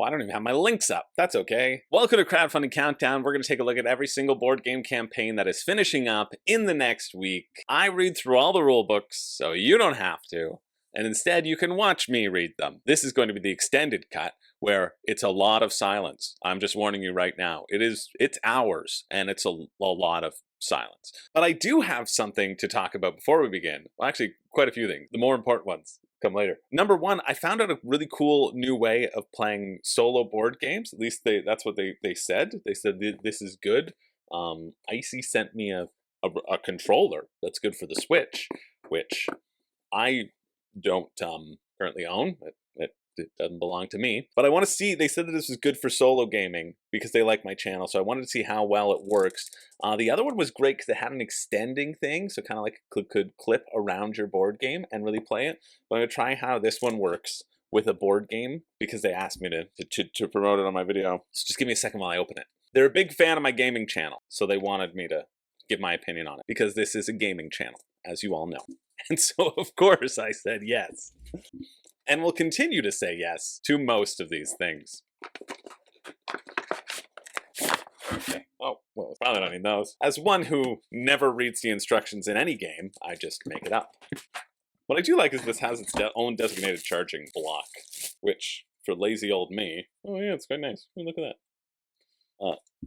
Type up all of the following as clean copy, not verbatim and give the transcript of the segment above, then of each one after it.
I don't even have my links up. That's okay. Welcome to Crowdfunding Countdown. We're going to take a look at every single board game campaign that is finishing up in the next week. I read through all the rule books, so you don't have to. And instead, you can watch me read them. This is going to be the extended cut, where it's a lot of silence. I'm just warning you right now. It's hours, and it's a lot of silence. But I do have something to talk about before we begin. Well, actually, quite a few things. The more important ones come later. Number one, I found out a really cool new way of playing solo board games. At least that's what they said. They said this is good. Icy sent me a controller that's good for the Switch, which I don't currently own. It doesn't belong to me. But I want to see, they said that this was good for solo gaming because they like my channel, so I wanted to see how well it works. The other one was great because it had an extending thing, so kind of like could clip around your board game and really play it. But I'm going to try how this one works with a board game because they asked me to promote it on my video. So just give me a second while I open it. They're a big fan of my gaming channel, so they wanted me to give my opinion on it because this is a gaming channel, as you all know. And so, of course, I said yes. And will continue to say yes to most of these things. Okay. Oh, well, probably don't need those. As one who never reads the instructions in any game, I just make it up. What I do like is this has its own designated charging block, which, for lazy old me, oh yeah, it's quite nice. Oh, look at that.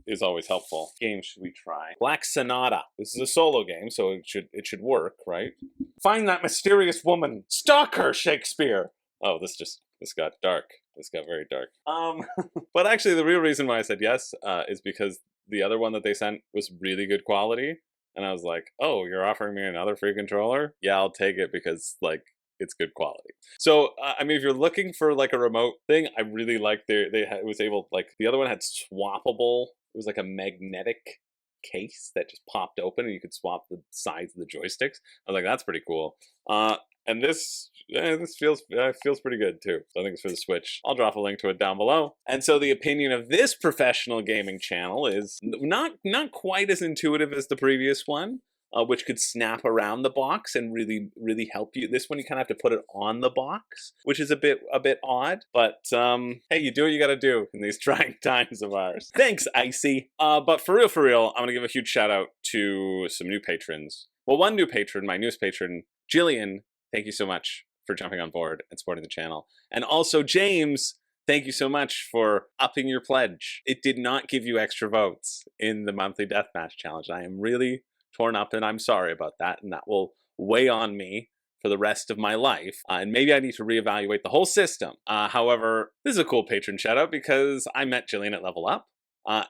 Is always helpful. Game should we try? Black Sonata. This is a solo game, so it should work, right? Find that mysterious woman. Stalk her, Shakespeare. Oh, this got dark. This got very dark. But actually, the real reason why I said yes is because the other one that they sent was really good quality, and I was like, oh, you're offering me another free controller? Yeah, I'll take it because like it's good quality. So I mean, if you're looking for like a remote thing, I really like it was able, like, the other one had swappable. It was like a magnetic case that just popped open and you could swap the sides of the joysticks. I was like, that's pretty cool. And this feels pretty good too. So I think it's for the Switch. I'll drop a link to it down below. And so the opinion of this professional gaming channel is not quite as intuitive as the previous one, which could snap around the box and really help you. This one you kind of have to put it on the box, which is a bit odd. But hey, you do what you got to do in these trying times of ours. Thanks, Icy. But for real, I'm gonna give a huge shout out to some new patrons. Well, one new patron, my newest patron, Jillian. Thank you so much for jumping on board and supporting the channel. And also James, thank you so much for upping your pledge. It did not give you extra votes in the monthly deathmatch challenge. I am really torn up and I'm sorry about that, and that will weigh on me for the rest of my life. And maybe I need to reevaluate the whole system. However, this is a cool patron shout out because I met Jillian at Level Up.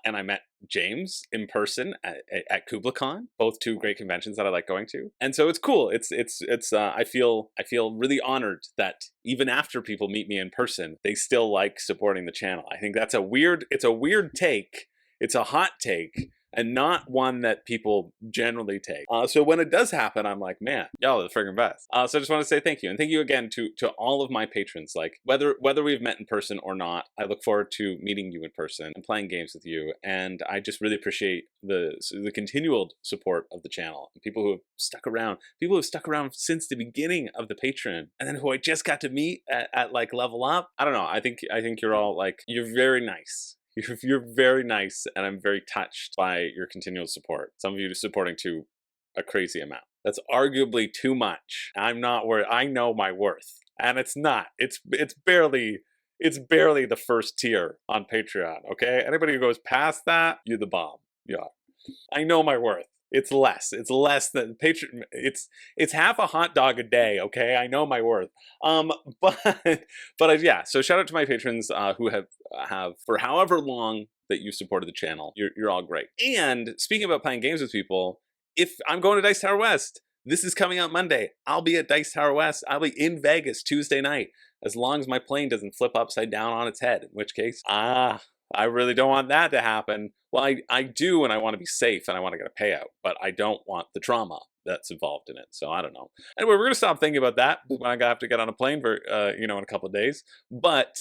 And I met James in person at KublaCon, both two great conventions that I like going to. And so it's cool. I feel really honored that even after people meet me in person, they still like supporting the channel. I think that's it's a weird take. It's a hot take, and not one that people generally take. So when it does happen, I'm like, man, y'all are the friggin' best. So I just want to say thank you. And thank you again to all of my patrons. Like, whether we've met in person or not, I look forward to meeting you in person and playing games with you. And I just really appreciate the continual support of the channel. And people who have stuck around, since the beginning of the Patreon, and then who I just got to meet at like Level Up. I don't know. I think you're all like, you're very nice. You're very nice, and I'm very touched by your continual support. Some of you are supporting to a crazy amount. That's arguably too much. I'm not worth. I know my worth, and it's not. It's barely the first tier on Patreon. Okay, anybody who goes past that, you're the bomb. Yeah, I know my worth. It's less. It's less than Patreon. It's half a hot dog a day. Okay, I know my worth. But yeah. So shout out to my patrons who have for however long that you supported the channel. You're all great. And speaking about playing games with people, if I'm going to Dice Tower West, this is coming out Monday. I'll be at Dice Tower West. I'll be in Vegas Tuesday night, as long as my plane doesn't flip upside down on its head. In which case, I really don't want that to happen. Well, I do, and I want to be safe, and I want to get a payout, but I don't want the trauma that's involved in it. So I don't know. Anyway, we're gonna stop thinking about that. I'm gonna have to get on a plane for in a couple of days. But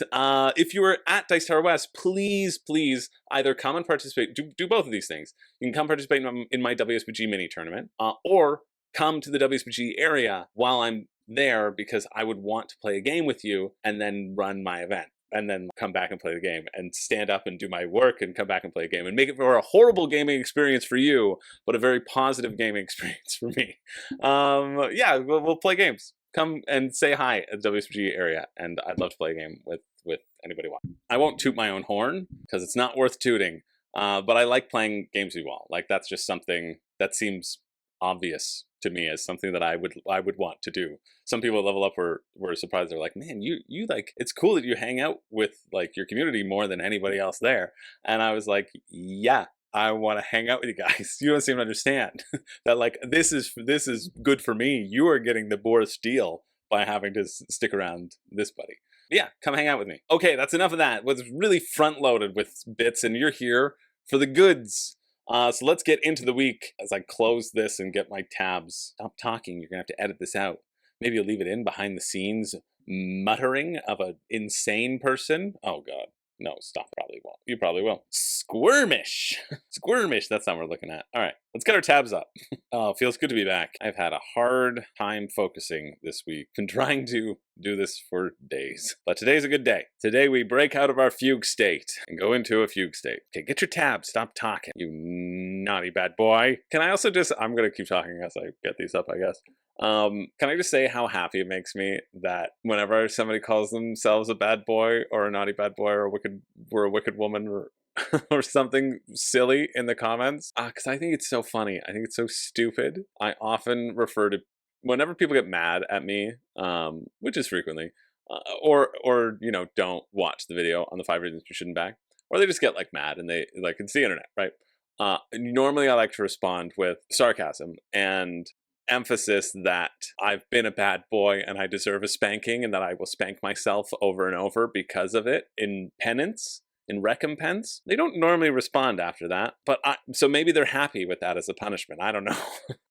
if you were at Dice Tower West, please either come and participate. Do both of these things. You can come participate in my WSBG mini tournament, or come to the WSBG area while I'm there, because I would want to play a game with you and then run my event and then come back and play the game, and stand up and do my work and come back and play a game, and make it for a horrible gaming experience for you, but a very positive gaming experience for me. Yeah, we'll play games. Come and say hi at the WSPG area, and I'd love to play a game with anybody wants. I won't toot my own horn because it's not worth tooting, but I like playing games with you all. Like, that's just something that seems obvious to me as something that I would want to do. Some people at Level Up were surprised. They're like, man, you like, it's cool that you hang out with like your community more than anybody else there. And I was like, yeah, I want to hang out with you guys. You don't seem to understand that, like, this is good for me. You are getting the worst deal by having to stick around this buddy. Yeah, come hang out with me. Okay, that's enough of that. It was really front loaded with bits, and you're here for the goods. So let's get into the week as I close this and get my tabs. Stop talking. You're gonna have to edit this out. Maybe you'll leave it in behind the scenes muttering of an insane person. Oh God. No, stop. Probably won't. You probably will. Squirmish. Squirmish. That's not what we're looking at. All right, let's get our tabs up. Oh, feels good to be back. I've had a hard time focusing this week. Been trying to do this for days, but today's a good day. Today we break out of our fugue state and go into a fugue state. Okay, get your tabs. Stop talking, you naughty bad boy. Can I also just, I'm going to keep talking as I get these up, I guess. Can I just say how happy it makes me that whenever somebody calls themselves a bad boy or a naughty bad boy or a wicked woman or or something silly in the comments, because I think it's so funny. I think it's so stupid. I often refer to, whenever people get mad at me, which is frequently, or you know, don't watch the video on the 5 reasons you shouldn't back, or they just get like mad and they like, it's the internet, right? Normally I like to respond with sarcasm and emphasis that I've been a bad boy and I deserve a spanking and that I will spank myself over and over because of it in penance, in recompense. They don't normally respond after that, but so maybe they're happy with that as a punishment. I don't know.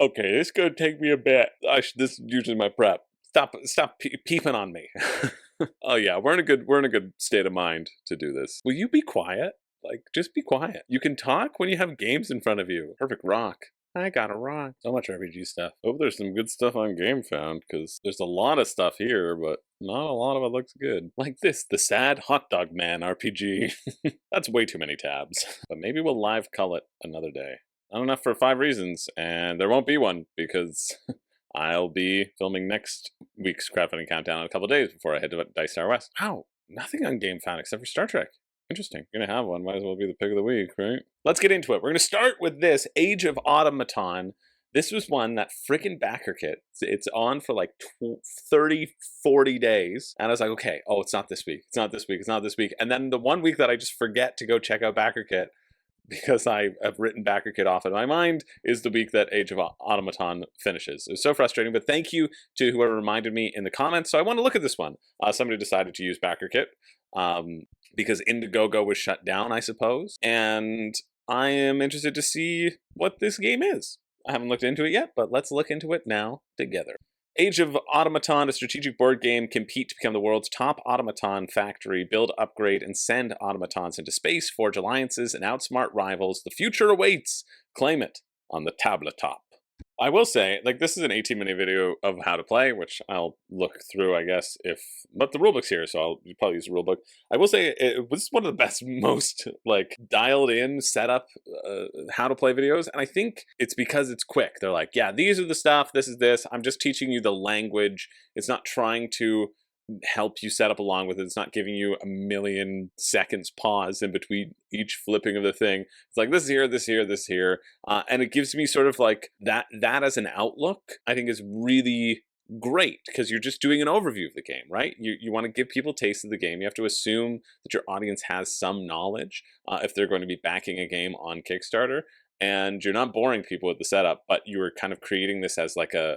Okay, this could take me a bit. This is usually my prep. Stop peeping on me. Oh yeah, we're in a good state of mind to do this. Will you be quiet? Like, just be quiet. You can talk when you have games in front of you. Perfect rock. I got a rock. So much RPG stuff. Hope there's some good stuff on GameFound, because there's a lot of stuff here, but not a lot of it looks good. Like this, the Sad Hot Dog Man RPG. That's way too many tabs. But maybe we'll live cull it another day. Not enough for 5 reasons, and there won't be one, because I'll be filming next week's Crowdfunding Countdown in a couple days before I head to Dice Star West. Wow, nothing on GameFound except for Star Trek. Interesting. You're gonna have one. Might as well be the pick of the week, right? Let's get into it. We're gonna start with this Age of Automaton. This was one that freaking backer kit. It's on for like 30, 40 days. And I was like, okay, oh, it's not this week. It's not this week. It's not this week. And then the one week that I just forget to go check out backer kit because I have written backer kit off in my mind is the week that Age of Automaton finishes. It was so frustrating, but thank you to whoever reminded me in the comments. So I want to look at this one. Somebody decided to use backer kit. Because Indiegogo was shut down, I suppose. And I am interested to see what this game is. I haven't looked into it yet, but let's look into it now together. Age of Automaton, a strategic board game. Compete to become the world's top automaton factory. Build, upgrade, and send automatons into space. Forge alliances and outsmart rivals. The future awaits. Claim it on the Tabletop. I will say, like, this is an 18-minute video of how to play, which I'll look through, I guess, but the rulebook's here, so I'll probably use the rulebook. I will say it was one of the best, most, like, dialed-in setup how to play videos, and I think it's because it's quick. They're like, yeah, these are the stuff, this is this, I'm just teaching you the language. It's not trying to help you set up along with it. It's not giving you a million seconds pause in between each flipping of the thing. It's like, this is here, this here, this here. And it gives me sort of like that as an outlook, I think is really great, because you're just doing an overview of the game, right? You want to give people a taste of the game. You have to assume that your audience has some knowledge if they're going to be backing a game on Kickstarter. And you're not boring people with the setup, but you're kind of creating this as like a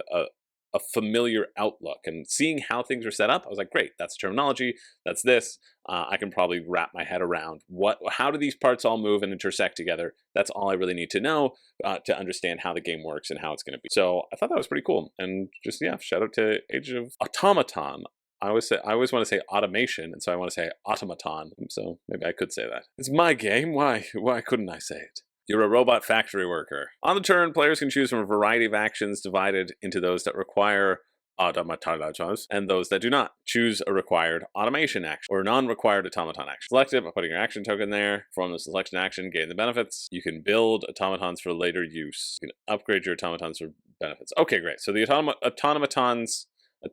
familiar outlook, and seeing how things are set up, I was like, great, that's terminology, that's this. I can probably wrap my head around how do these parts all move and intersect together. That's all I really need to know to understand how the game works and how it's going to be. So I thought that was pretty cool, and just, yeah, shout out to Age of Automaton. I always want to say automation, and so I want to say automaton, so maybe I could say that. It's my game, why couldn't I say it? You're a robot factory worker. On the turn, players can choose from a variety of actions divided into those that require automatons, and those that do not. Choose a required automation action or non-required automaton action. Select it by putting your action token there. Perform the selection action, gain the benefits. You can build automatons for later use. You can upgrade your automatons for benefits. Okay, great. So the automatons, an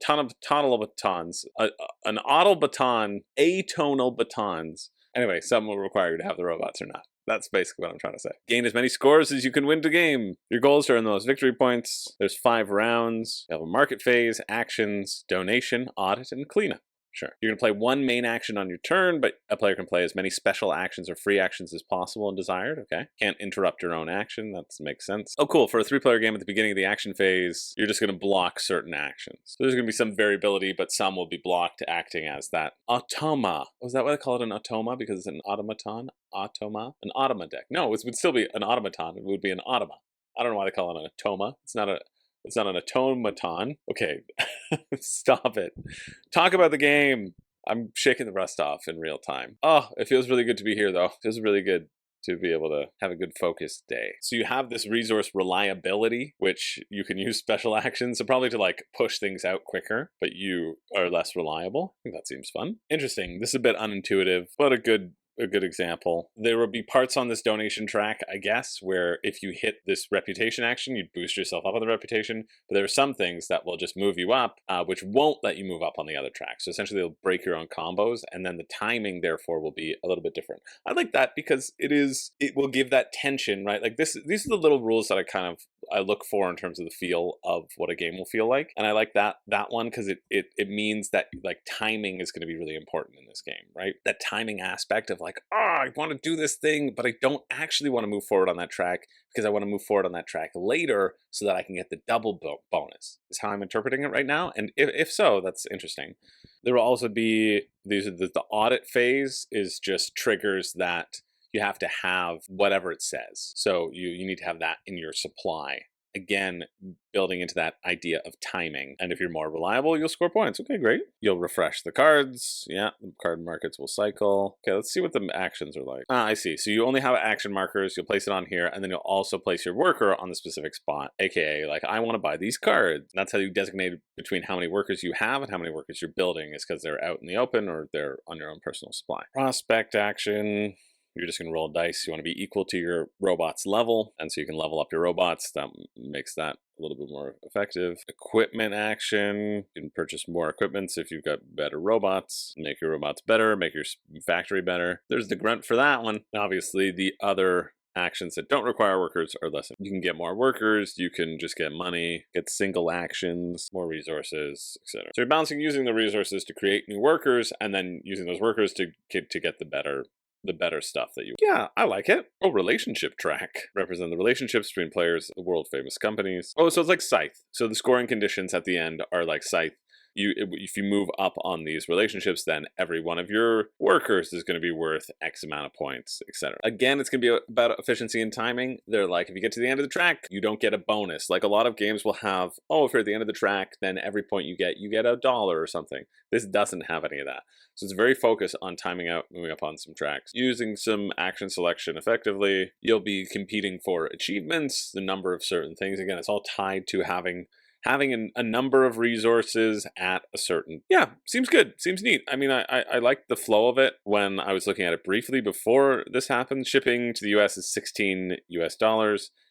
autobaton, atonal batons. Anyway, some will require you to have the robots or not. That's basically what I'm trying to say. Gain as many scores as you can win the game. Your goal is to earn the most victory points. There's 5 rounds. You have a market phase, actions, donation, audit, and cleanup. Sure. You're going to play one main action on your turn, but a player can play as many special actions or free actions as possible and desired. Okay. Can't interrupt your own action. That makes sense. Oh, cool. For a 3-player game at the beginning of the action phase, you're just going to block certain actions. So there's going to be some variability, but some will be blocked acting as that automa. Was that why they call it an automa? Because it's an automaton? Automa? An automa deck. No, it would still be an automaton. It would be an automa. I don't know why they call it an automa. It's not an automaton. Okay, stop it. Talk about the game. I'm shaking the rust off in real time. Oh, it feels really good to be here, though. It feels really good to be able to have a good focused day. So you have this resource reliability, which you can use special actions, so probably to like push things out quicker, but you are less reliable. I think that seems fun. Interesting. This is a bit unintuitive, but a good example. There will be parts on this donation track, I guess, where if you hit this reputation action, you'd boost yourself up on the reputation, but there are some things that will just move you up, which won't let you move up on the other track. So essentially they'll break your own combos, and then the timing therefore will be a little bit different. I like that because it will give that tension, right? Like these are the little rules that I look for in terms of the feel of what a game will feel like. And I like that one because it means that like timing is going to be really important in this game, right? That timing aspect of like, I want to do this thing, but I don't actually want to move forward on that track because I want to move forward on that track later so that I can get the double bonus. Is how I'm interpreting it right now. And if so, that's interesting. There will also be the audit phase is just triggers that you have to have whatever it says. So you need to have that in your supply. Again, building into that idea of timing. And if you're more reliable, you'll score points. Okay, great. You'll refresh the cards. Yeah, the card markets will cycle. Okay, let's see what the actions are like. I see. So you only have action markers. You'll place it on here, and then you'll also place your worker on the specific spot. AKA, like, I want to buy these cards. That's how you designate between how many workers you have and how many workers you're building is because they're out in the open or they're on your own personal supply. Prospect action. You're just going to roll dice. You want to be equal to your robot's level, and so you can level up your robots. That makes that a little bit more effective. Equipment action. You can purchase more equipments if you've got better robots. Make your robots better, make your factory better. There's the grunt for that one. Obviously, the other actions that don't require workers are less. You can get more workers, you can just get money, get single actions, more resources, etc. So you're balancing using the resources to create new workers, and then using those workers to get the better stuff that you. Yeah, I like it. Oh, relationship track. Represent the relationships between players, the world famous companies. Oh, so it's like Scythe. So the scoring conditions at the end are like Scythe. If you move up on these relationships, then every one of your workers is going to be worth X amount of points, etc. Again, it's going to be about efficiency and timing. They're like, if you get to the end of the track, you don't get a bonus. Like a lot of games will have, if you're at the end of the track, then every point you get $1 or something. This doesn't have any of that. So it's very focused on timing out, moving up on some tracks. Using some action selection effectively, you'll be competing for achievements, the number of certain things. Again, it's all tied to having a number of resources at a certain. Yeah, seems good. Seems neat. I mean, I like the flow of it when I was looking at it briefly before this happened. Shipping to the US is $16 US.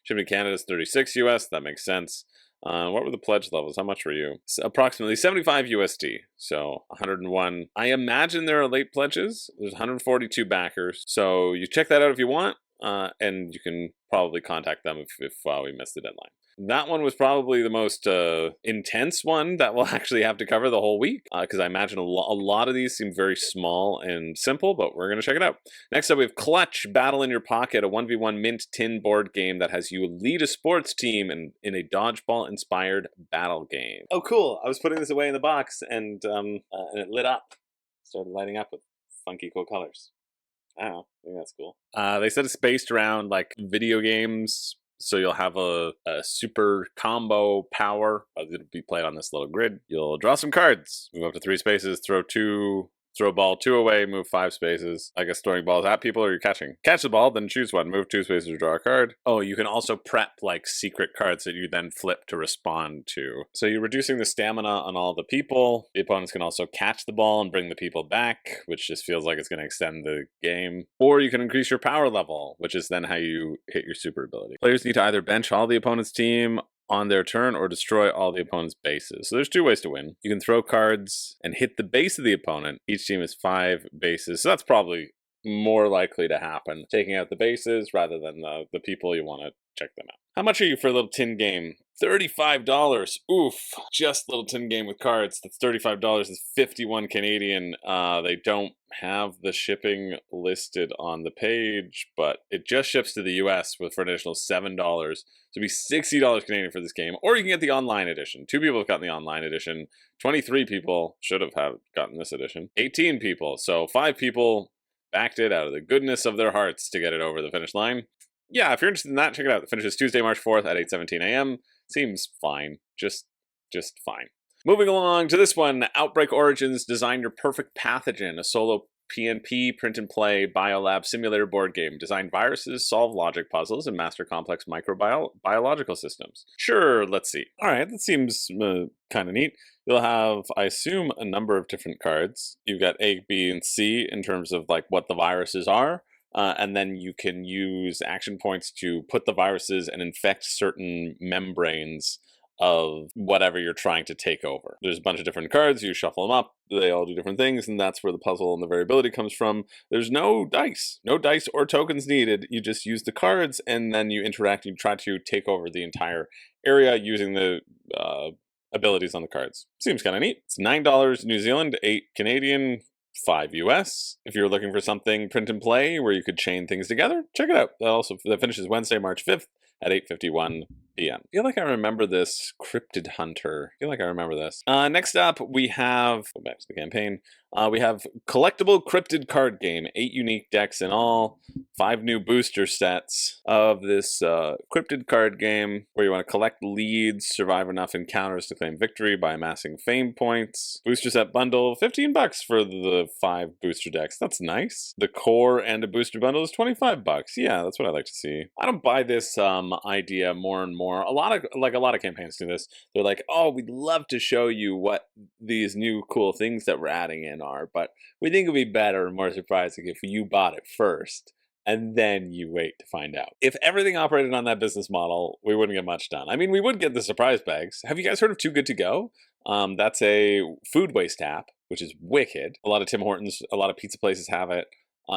Shipping to Canada is $36 US. That makes sense. What were the pledge levels? How much were you? Approximately 75 USD. So 101. I imagine there are late pledges. There's 142 backers. So you check that out if you want. And you can probably contact them if we missed the deadline. That one was probably the most intense one that we'll actually have to cover the whole week, because I imagine a lot of these seem very small and simple, but we're going to check it out. Next up, we have Clutch, Battle in Your Pocket, a 1v1 mint tin board game that has you lead a sports team in a dodgeball-inspired battle game. Oh, cool. I was putting this away in the box, and it lit up. Started lighting up with funky cool colors. I don't know. I think that's cool. They said it's based around like video games. So you'll have a super combo power. It'll be played on this little grid. You'll draw some cards, move up to 3 spaces, throw 2 Throw ball 2 away, move 5 spaces. I guess throwing balls at people or you're catching. Catch the ball, then choose one. Move 2 spaces to draw a card. Oh, you can also prep like secret cards that you then flip to respond to. So you're reducing the stamina on all the people. The opponents can also catch the ball and bring the people back, which just feels like it's going to extend the game. Or you can increase your power level, which is then how you hit your super ability. Players need to either bench all the opponent's team on their turn or destroy all the opponent's bases. So there's 2 ways to win. You can throw cards and hit the base of the opponent. Each team has 5 bases, so that's probably more likely to happen. Taking out the bases rather than the people, you want to check them out. How much are you for a little tin game? $35. Oof. Just a little tin game with cards. That's $35. It's 51 Canadian. They don't have the shipping listed on the page, but it just ships to the US for an additional $7. So it'd be $60 Canadian for this game. Or you can get the online edition. 2 people have gotten the online edition. 23 people should have gotten this edition. 18 people. So 5 people backed it out of the goodness of their hearts to get it over the finish line. Yeah, if you're interested in that, check it out. The finish is Tuesday, March 4th at 8:17 a.m. Seems fine. Just fine. Moving along to this one, Outbreak Origins, design your perfect pathogen, a solo PnP print and play biolab simulator board game. Design viruses, solve logic puzzles, and master complex microbiological systems. Sure, let's see. All right, that seems kind of neat. You'll have, I assume, a number of different cards. You've got A, B, and C in terms of like what the viruses are. And then you can use action points to put the viruses and infect certain membranes of whatever you're trying to take over. There's a bunch of different cards, you shuffle them up, they all do different things, and that's where the puzzle and the variability comes from. There's no dice or tokens needed. You just use the cards and then you interact, you try to take over the entire area using the abilities on the cards. Seems kind of neat. It's $9 New Zealand, 8 Canadian, 5 US. If you're looking for something print and play where you could chain things together, check it out. That finishes Wednesday, March 5th at 8:51 p.m. I feel like I remember this Cryptid Hunter. I feel like I remember this. Next up, we have, go back to the campaign. We have collectible cryptid card game, 8 unique decks in all, 5 new booster sets of this cryptid card game where you want to collect leads, survive enough encounters to claim victory by amassing fame points. Booster set bundle, $15 for the 5 booster decks. That's nice. The core and a booster bundle is $25. Yeah, that's what I like to see. I don't buy this idea more and more. A lot of campaigns do this. They're like, oh, we'd love to show you what these new cool things that we're adding in are, but we think it would be better and more surprising if you bought it first and then you wait to find out. If everything operated on that business model, we wouldn't get much done. I mean, we would get the surprise bags. Have you guys heard of Too Good To Go? That's a food waste app, which is wicked. A lot of Tim Hortons, a lot of pizza places have it,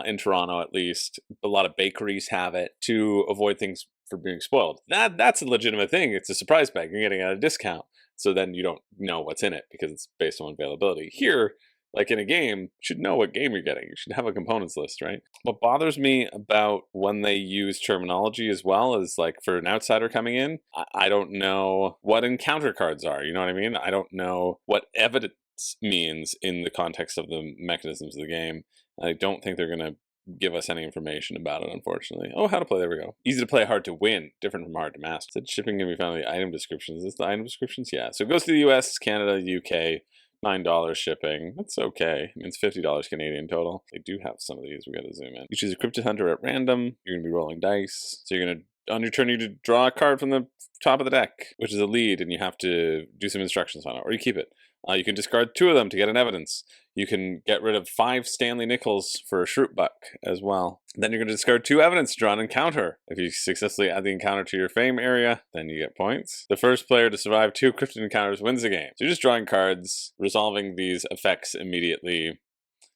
in Toronto at least. A lot of bakeries have it to avoid things for being spoiled. That's a legitimate thing. It's a surprise bag. You're getting at a discount. So then you don't know what's in it because it's based on availability. Here, like in a game, you should know what game you're getting. You should have a components list, right? What bothers me about when they use terminology as well is like for an outsider coming in, I don't know what encounter cards are. You know what I mean? I don't know what evidence means in the context of the mechanisms of the game. I don't think they're going to give us any information about it, unfortunately. Oh, how to play, there we go. Easy to play, hard to win. Different from hard to master. Said shipping can be found in the item descriptions. Is this the item descriptions? Yeah. So it goes to the US, Canada, UK. $9 shipping. That's okay. I mean, it's $50 Canadian total. They do have some of these. We gotta zoom in. You choose a Cryptid Hunter at random. You're gonna be rolling dice. So you're gonna, on your turn, you draw a card from the top of the deck, which is a lead, and you have to do some instructions on it, or you keep it. You can discard 2 of them to get an evidence. You can get rid of 5 Stanley Nickels for a Shroot Buck as well. Then you're going to discard 2 evidence to draw an encounter. If you successfully add the encounter to your fame area, then you get points. The first player to survive 2 cryptid encounters wins the game. So you're just drawing cards, resolving these effects immediately.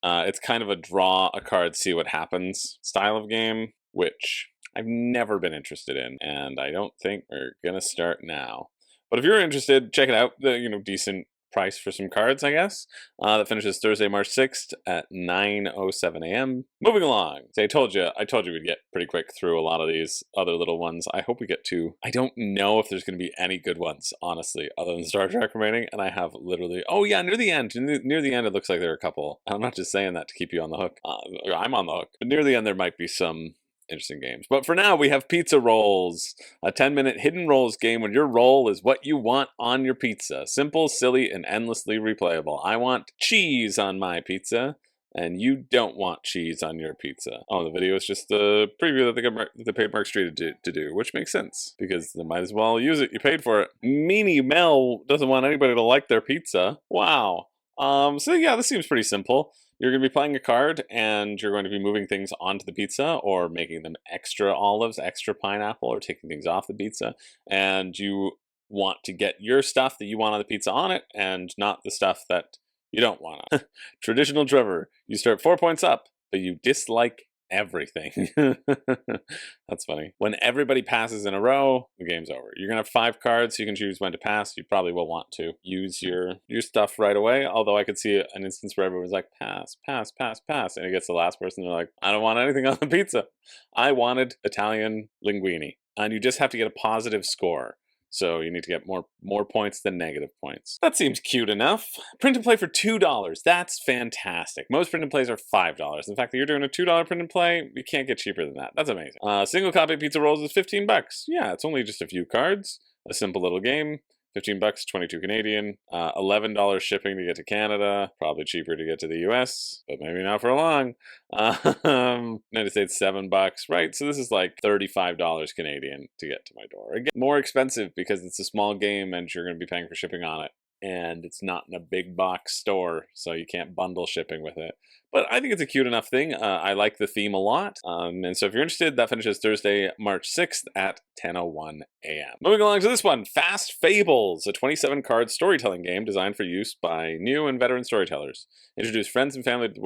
It's kind of a draw a card, see what happens style of game, which I've never been interested in, and I don't think we're going to start now. But if you're interested, check it out. Decent price for some cards, I guess. That finishes Thursday, March 6th at 9:07 a.m. Moving along. So I told you we'd get pretty quick through a lot of these other little ones. I hope we get to. I don't know if there's going to be any good ones, honestly, other than Star Trek remaining. And I have literally, oh yeah, near the end, it looks like there are a couple. I'm not just saying that to keep you on the hook. I'm on the hook. But near the end, there might be some interesting games. But for now, we have Pizza Rolls, a 10-minute hidden rolls game when your roll is what you want on your pizza. Simple, silly, and endlessly replayable. I want cheese on my pizza. and you don't want cheese on your pizza. Oh, the video is just the preview that they paid Mark Street to do, which makes sense because they might as well use it. You paid for it. Meanie Mel doesn't want anybody to like their pizza. Wow. So yeah, this seems pretty simple. You're going to be playing a card, and you're going to be moving things onto the pizza, or making them extra olives, extra pineapple, or taking things off the pizza. And you want to get your stuff that you want on the pizza on it, and not the stuff that you don't want on. Traditional Trevor, you start 4 points up, but you dislike everything. That's funny. When everybody passes in a row, the game's over. You're gonna have 5 cards, so you can choose when to pass. You probably will want to use your stuff right away, although I could see an instance where everyone's like, pass, pass, pass, pass, and it gets the last person, they're like, I don't want anything on the pizza. I wanted Italian linguine. And you just have to get a positive score. So you need to get more points than negative points. That seems cute enough. Print and play for $2. That's fantastic. Most print and plays are $5. The fact that you're doing a $2 print and play, you can't get cheaper than that. That's amazing. Single copy pizza rolls is $15. Yeah, it's only just a few cards. A simple little game. $15, 22 Canadian, $11 shipping to get to Canada, probably cheaper to get to the US, but maybe not for long. United States, $7, right? So this is like $35 Canadian to get to my door. Again, more expensive because it's a small game and you're going to be paying for shipping on it. And it's not in a big box store, so you can't bundle shipping with it. But I think it's a cute enough thing. I like the theme a lot. And so if you're interested, that finishes Thursday, March 6th at 10:01 a.m. Moving along to this one, Fast Fables, a 27-card storytelling game designed for use by new and veteran storytellers. Introduce friends and family to the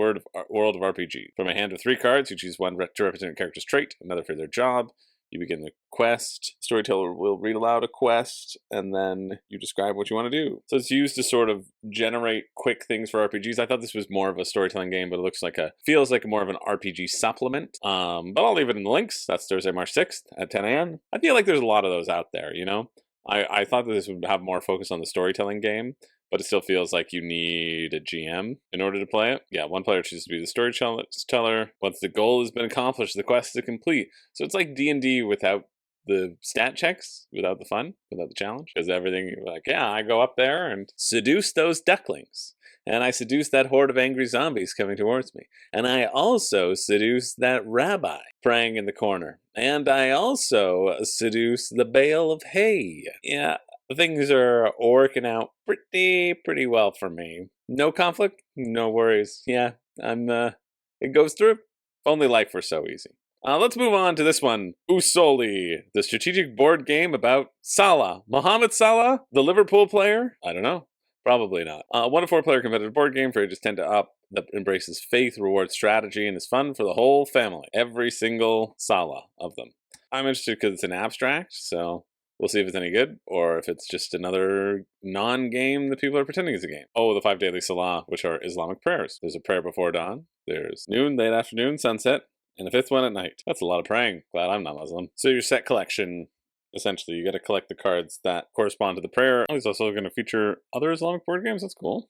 world of RPG. From a hand of 3 cards, you choose one to represent a character's trait, another for their job. You begin the quest. Storyteller will read aloud a quest, and then you describe what you want to do. So it's used to sort of generate quick things for RPGs. I thought this was more of a storytelling game, but it feels like more of an RPG supplement. But I'll leave it in the links. That's Thursday, March 6th at 10 a.m. I feel like there's a lot of those out there, you know? I thought that this would have more focus on the storytelling game, but it still feels like you need a GM in order to play it. Yeah, one player chooses to be the storyteller. Once the goal has been accomplished, the quest is complete. So it's like D&D without the stat checks, without the fun, without the challenge. Because everything, you're like, yeah, I go up there and seduce those ducklings. And I seduce that horde of angry zombies coming towards me. And I also seduce that rabbi praying in the corner. And I also seduce the bale of hay. Yeah, things are working out pretty well for me. No conflict, no worries. Yeah, it goes through. If only life were so easy. Let's move on to this one. Usolli, the strategic board game about Salah. Mohamed Salah, the Liverpool player? I don't know. Probably not. 1 to 4 player competitive board game for ages 10 to up that embraces faith, rewards strategy, and is fun for the whole family. Every single Salah of them. I'm interested because it's an abstract, so we'll see if it's any good, or if it's just another non-game that people are pretending is a game. Oh, the 5 daily Salah, which are Islamic prayers. There's a prayer before dawn. There's noon, late afternoon, sunset, and the 5th one at night. That's a lot of praying. Glad I'm not Muslim. So your set collection, essentially, you got to collect the cards that correspond to the prayer. Oh, it's also going to feature other Islamic board games. That's cool.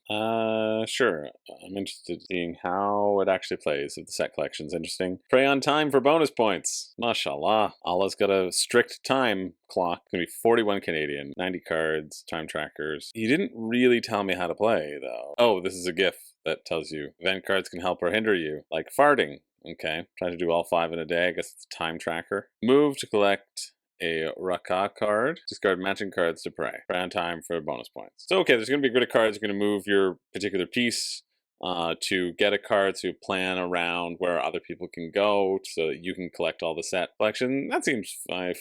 Sure. I'm interested in seeing how it actually plays. If the set collection's interesting. Pray on time for bonus points. Mashallah. Allah's got a strict time clock. It's going to be 41 Canadian, 90 cards, time trackers. He didn't really tell me how to play, though. Oh, this is a GIF that tells you event cards can help or hinder you, like farting. Okay. Try to do all 5 in a day. I guess it's a time tracker. Move to collect a Raka card. Discard matching cards to pray. Pray on time for bonus points. So, okay, there's going to be a grid of cards. You're going to move your particular piece to get a card to plan around where other people can go so that you can collect all the set collection. That seems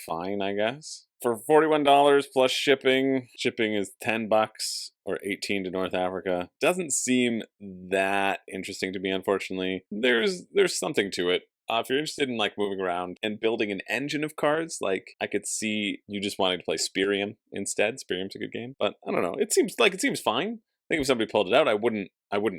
fine, I guess. For $41 plus shipping is $10 or $18 to North Africa. Doesn't seem that interesting to me, unfortunately. There's something to it. If you're interested in like moving around and building an engine of cards, like I could see you just wanting to play Spirium instead. Spirium's a good game, but I don't know. It seems fine. I think if somebody pulled it out, I wouldn't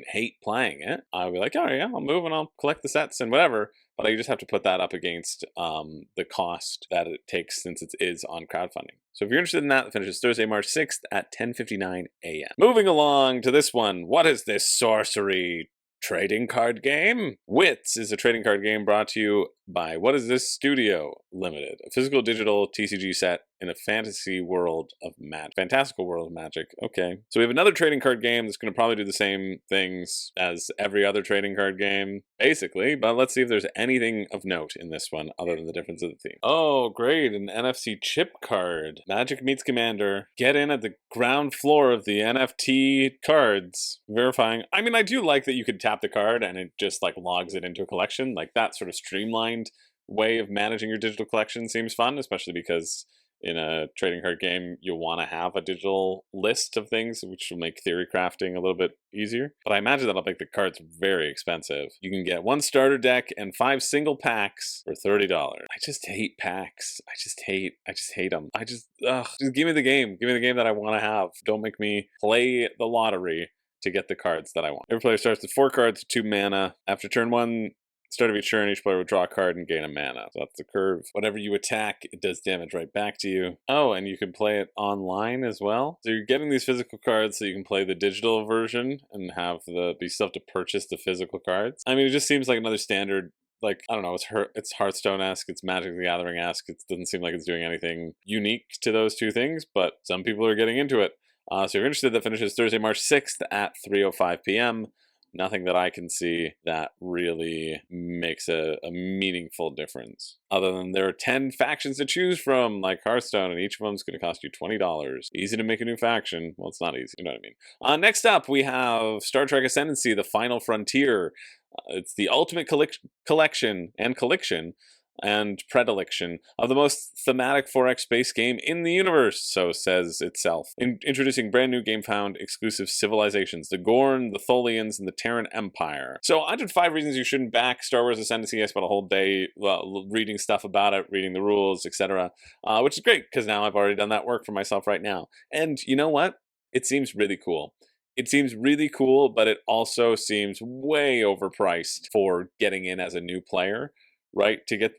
hate playing it. I'd be like, oh yeah, I'll move and I'll collect the sets and whatever. But I just have to put that up against the cost that it takes since it is on crowdfunding. So if you're interested in that, it finishes Thursday, March 6th at 10:59 a.m. Moving along to this one. What is this sorcery trading card game? Wits is a trading card game brought to you by What Is This Studio Limited, a physical digital TCG set in a fantasy world of magic. Fantastical world of magic. Okay. So we have another trading card game that's going to probably do the same things as every other trading card game, basically. But let's see if there's anything of note in this one other than the difference of the theme. Oh, great. An NFC chip card. Magic meets Commander. Get in at the ground floor of the NFT cards. Verifying. I mean, I do like that you could tap the card and it just like logs it into a collection. Like that sort of streamlined way of managing your digital collection seems fun, especially because in a trading card game, you'll want to have a digital list of things, which will make theory crafting a little bit easier. But I imagine that'll make the cards very expensive. You can get 1 starter deck and 5 single packs for $30. I just hate packs. I just hate them. Just give me the game. Give me the game that I want to have. Don't make me play the lottery to get the cards that I want. Every player starts with 4 cards, 2 mana. After turn 1, start of each turn, each player will draw a card and gain a mana. So that's the curve. Whatever you attack, it does damage right back to you. Oh, and you can play it online as well. So you're getting these physical cards so you can play the digital version and have but you still have to purchase the physical cards. I mean, it just seems like another standard, like, I don't know, it's Hearthstone-esque, it's Magic the Gathering-esque. It doesn't seem like it's doing anything unique to those two things, but some people are getting into it. So if you're interested, that finishes Thursday, March 6th at 3:05 p.m. Nothing that I can see that really makes a meaningful difference. Other than there are 10 factions to choose from, like Hearthstone, and each of them is going to cost you $20. Easy to make a new faction. Well, it's not easy, you know what I mean. Next up, we have Star Trek Ascendancy, The Final Frontier. It's the ultimate collection and predilection of the most thematic 4X space game in the universe, so says itself. Introducing brand new GameFound exclusive civilizations, the Gorn, the Tholians, and the Terran Empire. So 105 reasons you shouldn't back Star Wars Ascendancy. I spent a whole day reading stuff about it, reading the rules, etc., which is great, because now I've already done that work for myself right now. And you know what? It seems really cool. It seems really cool, but it also seems way overpriced for getting in as a new player. Right, to get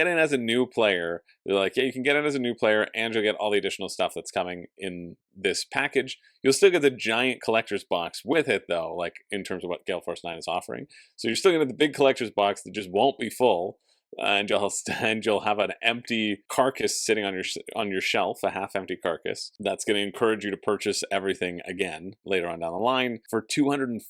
in as a new player, they're like, yeah, you can get in as a new player, and you'll get all the additional stuff that's coming in this package. You'll still get the giant collector's box with it, though, like in terms of what Gale Force 9 is offering. So you're still gonna get the big collector's box that just won't be full, and you'll have an empty carcass sitting on your shelf, a half-empty carcass. That's going to encourage you to purchase everything again later on down the line for $250.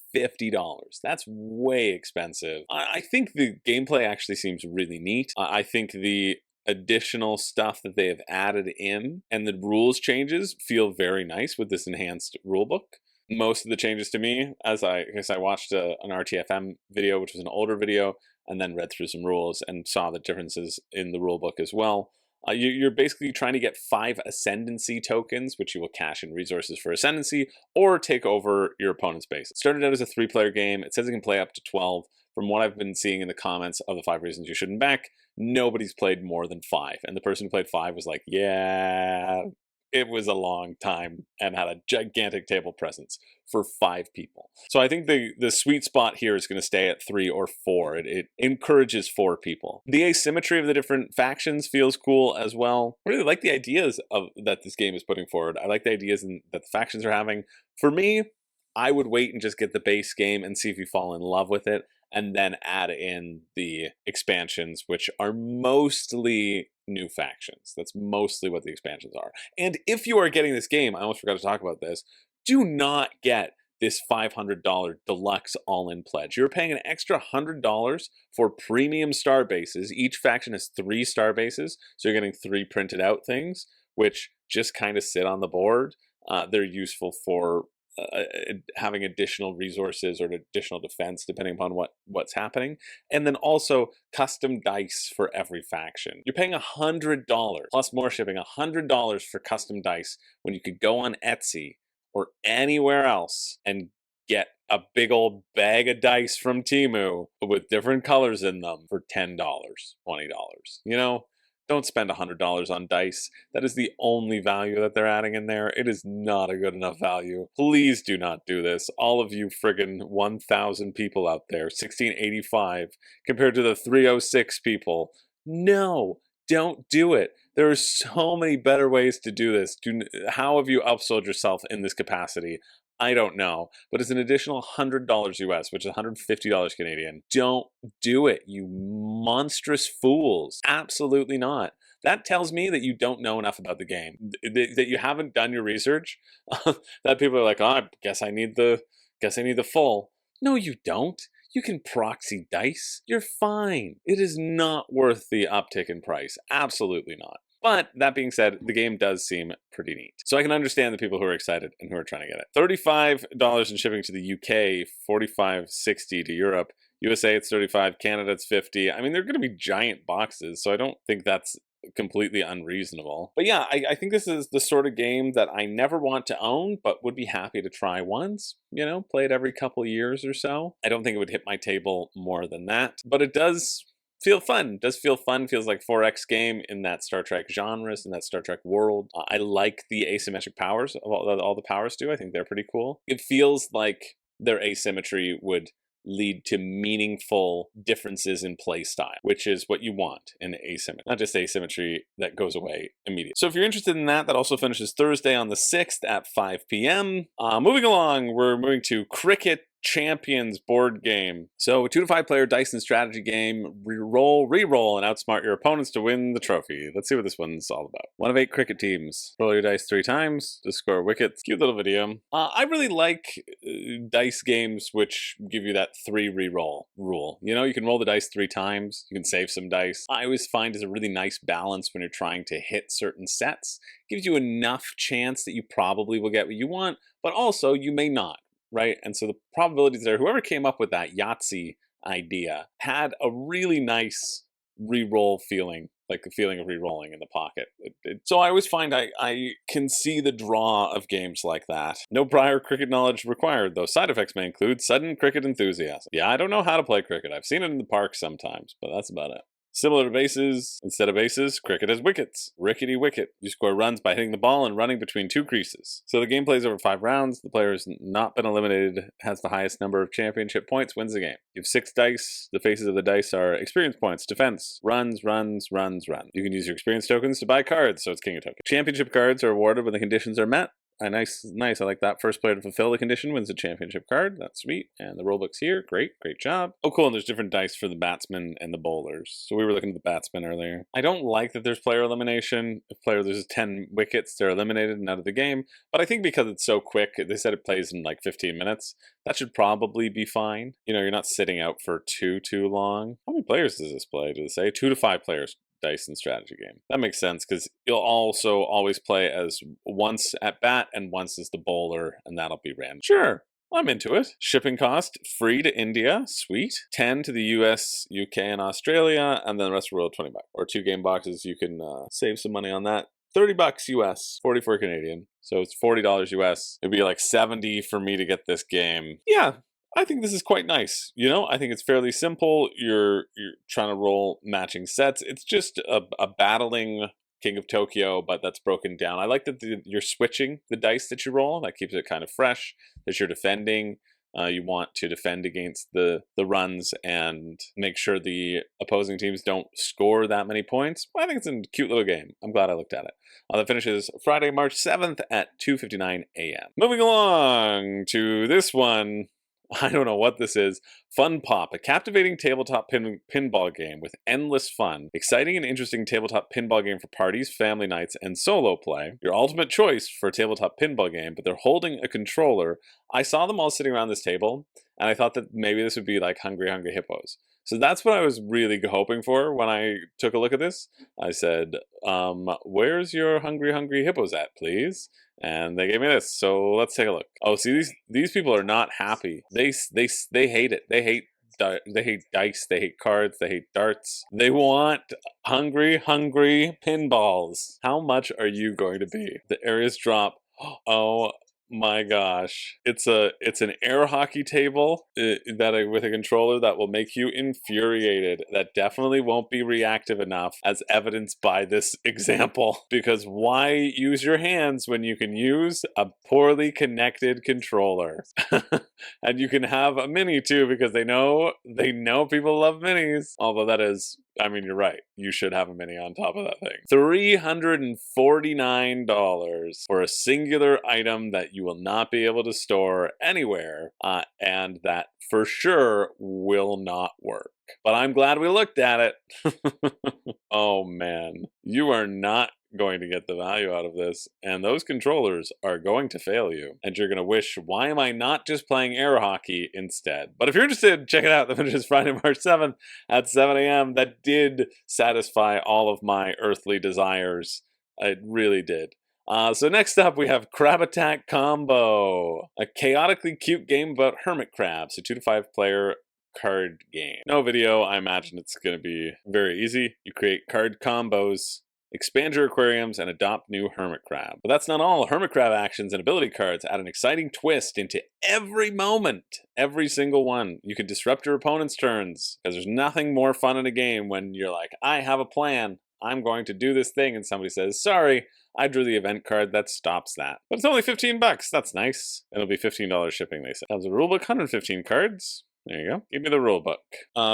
That's way expensive. I think the gameplay actually seems really neat. I think the additional stuff that they have added in and the rules changes feel very nice with this enhanced rulebook. Most of the changes to me, as I watched an RTFM video, which was an older video, and then read through some rules and saw the differences in the rulebook as well. You're basically trying to get 5 Ascendancy tokens, which you will cash in resources for Ascendancy, or take over your opponent's base. It started out as a 3-player game. It says it can play up to 12. From what I've been seeing in the comments of the 5 reasons you shouldn't back, nobody's played more than 5. And the person who played 5 was like, yeah, it was a long time and had a gigantic table presence for 5 people. So I think the sweet spot here is going to stay at 3 or 4. It encourages 4 people. The asymmetry of the different factions feels cool as well. I really like the ideas that this game is putting forward. I like the ideas that the factions are having. For me, I would wait and just get the base game and see if you fall in love with it, and then add in the expansions, which are mostly new factions. That's mostly what the expansions are. And if you are getting this game, I almost forgot to talk about this, do not get this $500 deluxe all-in pledge. You're paying an extra $100 for premium star bases. Each faction has 3 star bases, so you're getting 3 printed out things, which just kind of sit on the board. They're useful for having additional resources or additional defense depending upon what's happening, and then also custom dice for every faction. You're paying $100 plus more shipping, $100 for custom dice when you could go on Etsy or anywhere else and get a big old bag of dice from Temu with different colors in them for $10, $20. You know, don't spend $100 on dice. That is the only value that they're adding in there. It is not a good enough value. Please do not do this. All of you friggin' 1,000 people out there, 1685 compared to the 306 people. No, don't do it. There are so many better ways to do this. How have you upsold yourself in this capacity? I don't know, but it's an additional $100 US, which is $150 Canadian. Don't do it, you monstrous fools. Absolutely not. that tells me that you don't know enough about the game, that you haven't done your research. That people are like, oh, I guess I need the full. No, you don't. You can proxy dice. You're fine. It is not worth the uptick in price. Absolutely not. But that being said, the game does seem pretty neat. So I can understand the people who are excited and who are trying to get it. $35 in shipping to the UK, $45.60 to Europe. USA it's $35, Canada it's $50. I mean, they're going to be giant boxes, so I don't think that's completely unreasonable. But yeah, I think this is the sort of game that I never want to own, but would be happy to try once, you know, play it every couple years or so. I don't think it would hit my table more than that, but it does feel fun. It does feel fun. Feels like 4X game in that Star Trek genres, in that Star Trek world. I like the asymmetric powers of all the powers do. I think they're pretty cool. It feels like their asymmetry would lead to meaningful differences in play style, which is what you want in asymmetry, not just asymmetry that goes away immediately. So if you're interested in that, that also finishes Thursday on the 6th at 5 p.m. Moving along, we're moving to Cricket Champions board game. So a 2 to 5 player dice and strategy game. Re-roll, and outsmart your opponents to win the trophy. Let's see what this one's all about. 1 of 8 cricket teams. Roll your dice 3 times to score wickets. Cute little video. I really like dice games which give you that 3 re-roll rule. You know, you can roll the dice 3 times. You can save some dice. I always find it's a really nice balance when you're trying to hit certain sets. Gives you enough chance that you probably will get what you want, but also you may not. Right? And so the probabilities there, whoever came up with that Yahtzee idea had a really nice re-roll feeling, like the feeling of re-rolling in the pocket. So I always find I can see the draw of games like that. No prior cricket knowledge required, though. Side effects may include sudden cricket enthusiasm. Yeah, I don't know how to play cricket. I've seen it in the park sometimes, but that's about it. Similar to bases, instead of bases, cricket has wickets. Rickety wicket. You score runs by hitting the ball and running between 2 creases. So the game plays over 5 rounds. The player has not been eliminated, has the highest number of championship points, wins the game. You have 6 dice. The faces of the dice are experience points, defense, runs. You can use your experience tokens to buy cards, so it's king of tokens. Championship cards are awarded when the conditions are met. Nice. I like that. First player to fulfill the condition wins a championship card. That's sweet. And the rulebook's here. Great job. Oh, cool. And there's different dice for the batsmen and the bowlers. So we were looking at the batsmen earlier. I don't like that there's player elimination. If player loses 10 wickets, they're eliminated and out of the game. But I think because it's so quick, they said it plays in like 15 minutes. That should probably be fine. You know, you're not sitting out for too long. How many players does this play? Do they say 2 to 5 players? Dice and strategy game. That makes sense because you'll also always play as once at bat and once as the bowler, and that'll be random. Sure, I'm into it. Shipping cost, free to India, sweet. 10 to the US, UK, and Australia, and then the rest of the world, 20 bucks. Or 2 game boxes, you can save some money on that. 30 bucks US, 44 Canadian. So it's $40 US. It'd be like 70 for me to get this game. Yeah. I think this is quite nice. You know, I think it's fairly simple. You're trying to roll matching sets. It's just a battling King of Tokyo, but that's broken down. I like that you're switching the dice that you roll. That keeps it kind of fresh. That you're defending. You want to defend against the runs and make sure the opposing teams don't score that many points. Well, I think it's a cute little game. I'm glad I looked at it. That finishes Friday, March 7th at 2:59 a.m. Moving along to this one. I don't know what this is. Funpop, a captivating tabletop pinball game with endless fun. Exciting and interesting tabletop pinball game for parties, family nights, and solo play. Your ultimate choice for a tabletop pinball game, but they're holding a controller. I saw them all sitting around this table, and I thought that maybe this would be like Hungry Hungry Hippos. So that's what I was really hoping for when I took a look at this. I said, where's your Hungry Hungry Hippos at, please? And they gave me this, so let's take a look. Oh, see, these people are not happy. They hate it. They hate dice. They hate cards. They hate darts. They want hungry pinballs. How much are you going to be? The areas drop. Oh my gosh, it's an air hockey table that with a controller that will make you infuriated. That definitely won't be reactive enough, as evidenced by this example. Because why use your hands when you can use a poorly connected controller? And you can have a mini too, because they know people love minis. Although that is, I mean, you're right. You should have a mini on top of that thing. $349 for a singular item that you will not be able to store anywhere, and that for sure will not work. But I'm glad we looked at it. Oh man, you are not going to get the value out of this, and those controllers are going to fail you, and you're going to wish, why am I not just playing air hockey instead? But if you're interested, check it out. The finish is Friday, March 7th at 7 a.m. That did satisfy all of my earthly desires. It really did. So next up, we have Crabitat Combo, a chaotically cute game about hermit crabs, a 2 to 5 player card game. No video, I imagine it's going to be very easy. You create card combos, expand your aquariums, and adopt new hermit crab. But that's not all. Hermit crab actions and ability cards add an exciting twist into every moment, every single one. You can disrupt your opponent's turns, because there's nothing more fun in a game when you're like, I have a plan, I'm going to do this thing, and somebody says, sorry, I drew the event card that stops that. But it's only 15 bucks, that's nice. It'll be $15 shipping, they say. Comes with a rulebook, 115 cards. There you go. Give me the rule book.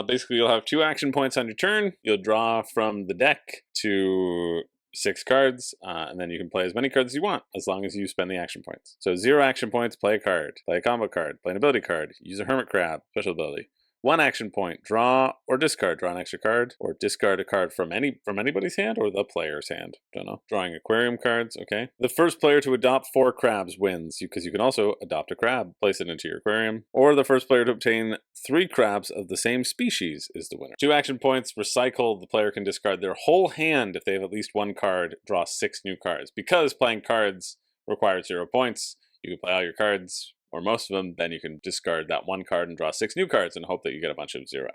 Basically, you'll have 2 action points on your turn. You'll draw from the deck to 6 cards, and then you can play as many cards as you want, as long as you spend the action points. So 0 action points, play a card. Play a combo card. Play an ability card. Use a hermit crab, special ability. 1 action point, draw or discard. Draw an extra card, or discard a card from anybody's hand or the player's hand. Don't know. Drawing aquarium cards, okay. The first player to adopt 4 crabs wins, because you can also adopt a crab, place it into your aquarium. Or the first player to obtain 3 crabs of the same species is the winner. 2 action points, recycle. The player can discard their whole hand if they have at least 1 card, draw 6 new cards. Because playing cards requires 0 points, you can play all your cards, or most of them, then you can discard that 1 card and draw 6 new cards and hope that you get a bunch of 0.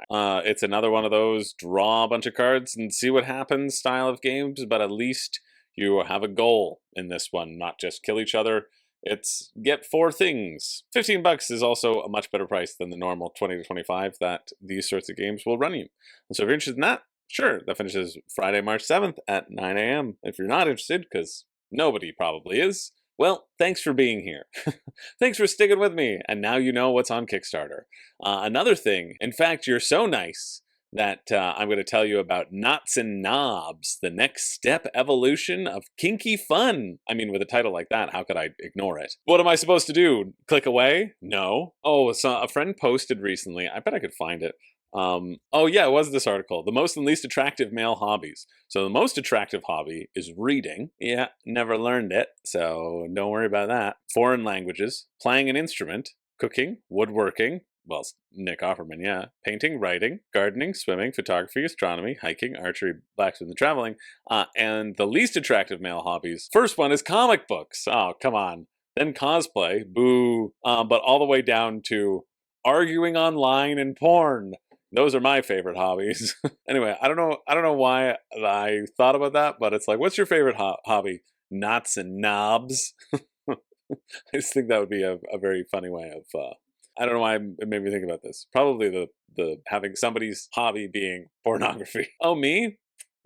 It's another one of those draw a bunch of cards and see what happens style of games, but at least you have a goal in this one, not just kill each other. It's get 4 things. 15 bucks is also a much better price than the normal 20 to 25 that these sorts of games will run you. And so if you're interested in that, sure, that finishes Friday, March 7th at 9 a.m. If you're not interested, because nobody probably is, well, thanks for being here. Thanks for sticking with me, and now you know what's on Kickstarter. Another thing, in fact, you're so nice that I'm going to tell you about Knots and Knobs, the next step evolution of kinky fun. I mean, with a title like that, how could I ignore it? What am I supposed to do? Click away? No. Oh, so a friend posted recently, I bet I could find it. Oh yeah, it was this article. The most and least attractive male hobbies. So the most attractive hobby is reading. Yeah, never learned it, so don't worry about that. Foreign languages, playing an instrument, cooking, woodworking, well, Nick Offerman, yeah. Painting, writing, gardening, swimming, photography, astronomy, hiking, archery, blacksmithing, and traveling. And the least attractive male hobbies. First one is comic books. Oh, come on. Then cosplay, boo. But all the way down to arguing online and porn. Those are my favorite hobbies. Anyway, I don't know why I thought about that, but it's like, what's your favorite hobby? Knots and knobs. I just think that would be a very funny way of. I don't know why it made me think about this. Probably the having somebody's hobby being pornography. Oh, me?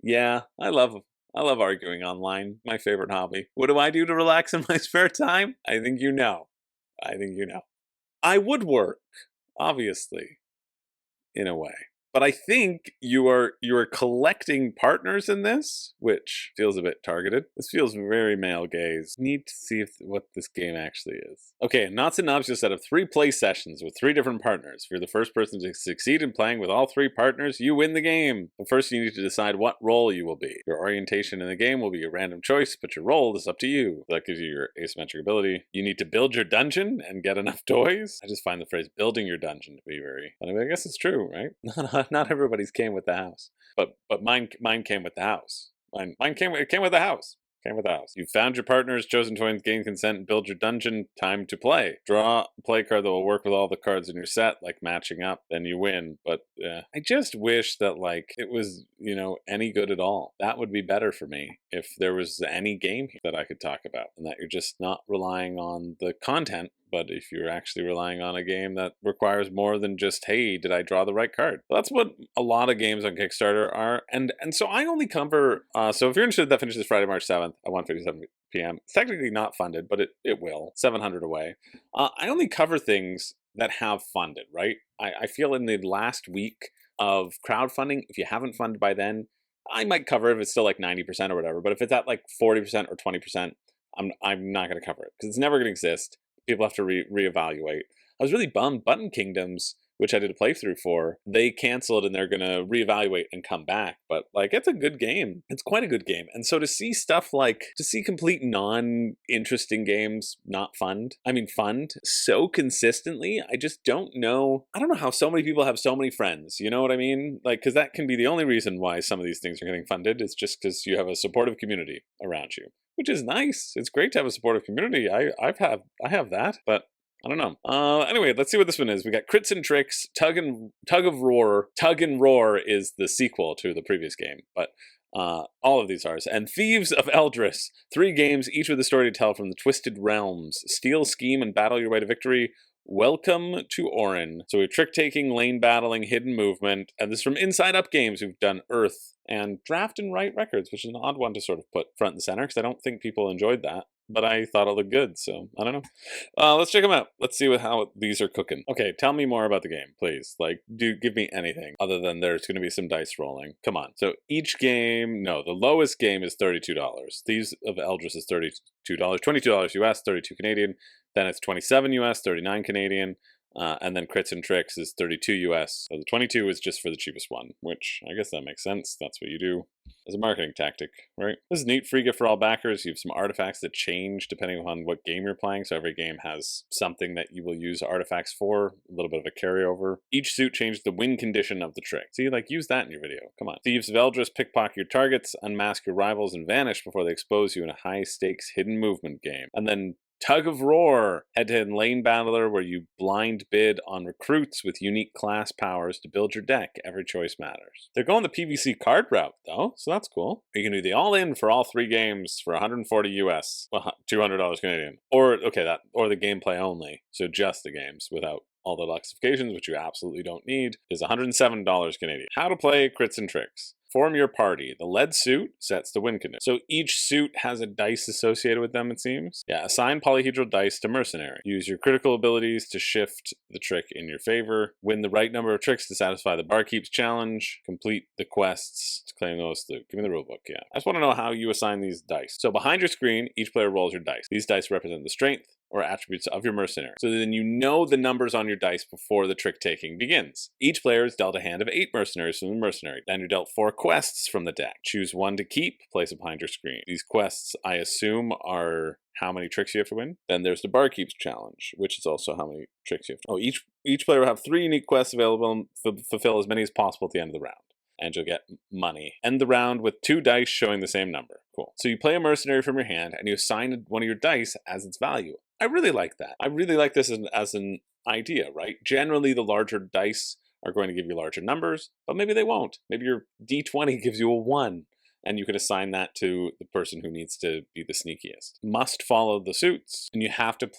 Yeah, I love arguing online. My favorite hobby. What do I do to relax in my spare time? I think you know. I woodwork, obviously, in a way. But I think you are collecting partners in this, which feels a bit targeted. This feels very male gaze. Need to see what this game actually is. Okay, Knots and Knobs just set up 3 play sessions with 3 different partners. If you're the first person to succeed in playing with all 3 partners, you win the game. But first you need to decide what role you will be. Your orientation in the game will be a random choice, but your role is up to you. That gives you your asymmetric ability. You need to build your dungeon and get enough toys. I just find the phrase building your dungeon to be very funny. I guess it's true, right? Not everybody's came with the house, but mine came with the house. Mine came with the house. You've found your partners, chosen toys, gained consent, and build your dungeon. Time to play. Draw a play card that will work with all the cards in your set, like matching up. Then you win. But I just wish that like it was any good at all. That would be better for me if there was any game that I could talk about, and that you're just not relying on the content. But if you're actually relying on a game that requires more than just, hey, did I draw the right card? That's what a lot of games on Kickstarter are. And so I only cover, so if you're interested, that finishes Friday, March 7th at 1:57 p.m. It's technically not funded, but it will. 700 away. I only cover things that have funded, right? I feel in the last week of crowdfunding, if you haven't funded by then, I might cover it if it's still like 90% or whatever. But if it's at like 40% or 20%, I'm not going to cover it because it's never going to exist. People have to reevaluate. I was really bummed. Button Kingdoms which I did a playthrough for, they canceled and they're gonna reevaluate and come back. But like, it's a good game. It's quite a good game. And so to see stuff like, to see complete non-interesting games not fund, I mean fund so consistently, I just don't know. I don't know how so many people have so many friends, you know what I mean? Like, because that can be the only reason why some of these things are getting funded. It's just because you have a supportive community around you, which is nice. It's great to have a supportive community. I have that, but I don't know. Anyway, let's see what this one is. We got Crits and Tricks, Tug and Roar. Tug and Roar is the sequel to the previous game, but all of these are. And Thieves of Eldris. 3 games, each with a story to tell from the twisted realms. Steal, scheme, and battle your way to victory. Welcome to Orin. So we have trick-taking, lane battling, hidden movement, and this is from Inside Up Games, who've done Earth and Draft and Write Records, which is an odd one to sort of put front and center, because I don't think people enjoyed that. But I thought it looked good, so I don't know. Let's check them out. Let's see how these are cooking. Okay, tell me more about the game, please. Like, give me anything other than there's going to be some dice rolling. Come on. So each game, no, the lowest game is $32. Thieves of Eldris is $32, $22 US, 32 Canadian. Then it's 27 US, 39 Canadian. And then Crits and Tricks is 32 US. So the 22 is just for the cheapest one, which I guess that makes sense. That's what you do as a marketing tactic, right? This is neat. Free gift for all backers. You have some artifacts that change depending on what game you're playing. So every game has something that you will use artifacts for, a little bit of a carryover. Each suit changes the win condition of the trick. See, like, use that in your video. Come on. Thieves of Eldris, pickpocket your targets, unmask your rivals, and vanish before they expose you in a high-stakes hidden movement game. And then Tug of Roar, head-to-head lane battler where you blind bid on recruits with unique class powers to build your deck. Every choice matters. They're going the PVC card route, though, so that's cool. You can do the all-in for all 3 games for 140 US, well, $200 Canadian. Or, okay, or the gameplay only, so just the games without all the luxifications, which you absolutely don't need, is $107 Canadian. How to play Crits and Tricks. Form your party. The lead suit sets the win condition. So each suit has a dice associated with them, it seems. Yeah, assign polyhedral dice to mercenary. Use your critical abilities to shift the trick in your favor. Win the right number of tricks to satisfy the Barkeep's challenge. Complete the quests to claim those loot. Give me the rulebook, yeah. I just want to know how you assign these dice. So behind your screen, each player rolls your dice. These dice represent the strength or attributes of your mercenary. So then you know the numbers on your dice before the trick-taking begins. Each player is dealt a hand of 8 mercenaries from the mercenary. Then you're dealt 4 quests from the deck. Choose one to keep, place it behind your screen. These quests, I assume, are how many tricks you have to win. Then there's the Barkeep's challenge, which is also how many tricks you have to win. Oh, each player will have 3 unique quests available and fulfill as many as possible at the end of the round. And you'll get money. End the round with 2 dice showing the same number. Cool. So you play a mercenary from your hand, and you assign one of your dice as its value. I really like that. I really like this as an idea, right? Generally, the larger dice are going to give you larger numbers, but maybe they won't. Maybe your D20 gives you a 1, and you can assign that to the person who needs to be the sneakiest. Must follow the suits, and you have to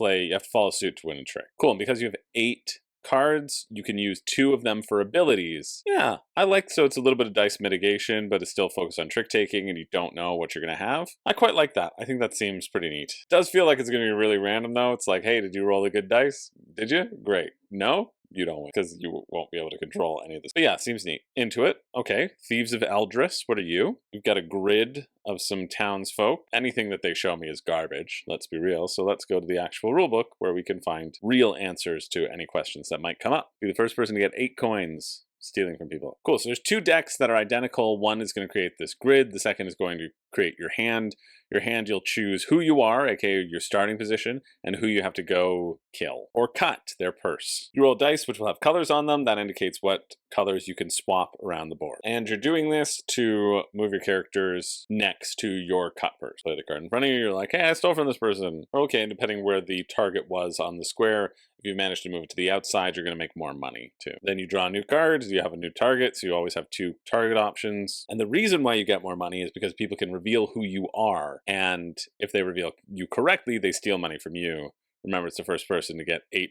follow suit to win a trick. Cool, and because you have 8 cards, you can use 2 of them for abilities. Yeah, I like, so it's a little bit of dice mitigation, but it's still focused on trick taking and you don't know what you're going to have. I quite like that. I think that seems pretty neat. It does feel like it's going to be really random though. It's like, hey, did you roll the good dice? Did you? Great. No? You don't win, because you won't be able to control any of this. But yeah, seems neat. Into it. Okay, Thieves of Eldris, what are you? We've got a grid of some townsfolk. Anything that they show me is garbage, let's be real. So let's go to the actual rulebook where we can find real answers to any questions that might come up. Be the first person to get 8 coins. Stealing from people. Cool, so there's 2 decks that are identical. One is going to create this grid. The second is going to create your hand. Your hand, you'll choose who you are, aka your starting position, and who you have to go kill or cut their purse. You roll dice, which will have colors on them. That indicates what colors you can swap around the board. And you're doing this to move your characters next to your cut purse. Play the card in front of you. You're like, hey, I stole from this person. Okay, and depending where the target was on the square, if you manage to move it to the outside, you're going to make more money too. Then you draw new cards. You have a new target, so you always have 2 target options. And the reason why you get more money is because people can reveal who you are. And if they reveal you correctly, they steal money from you. Remember, it's the first person to get $8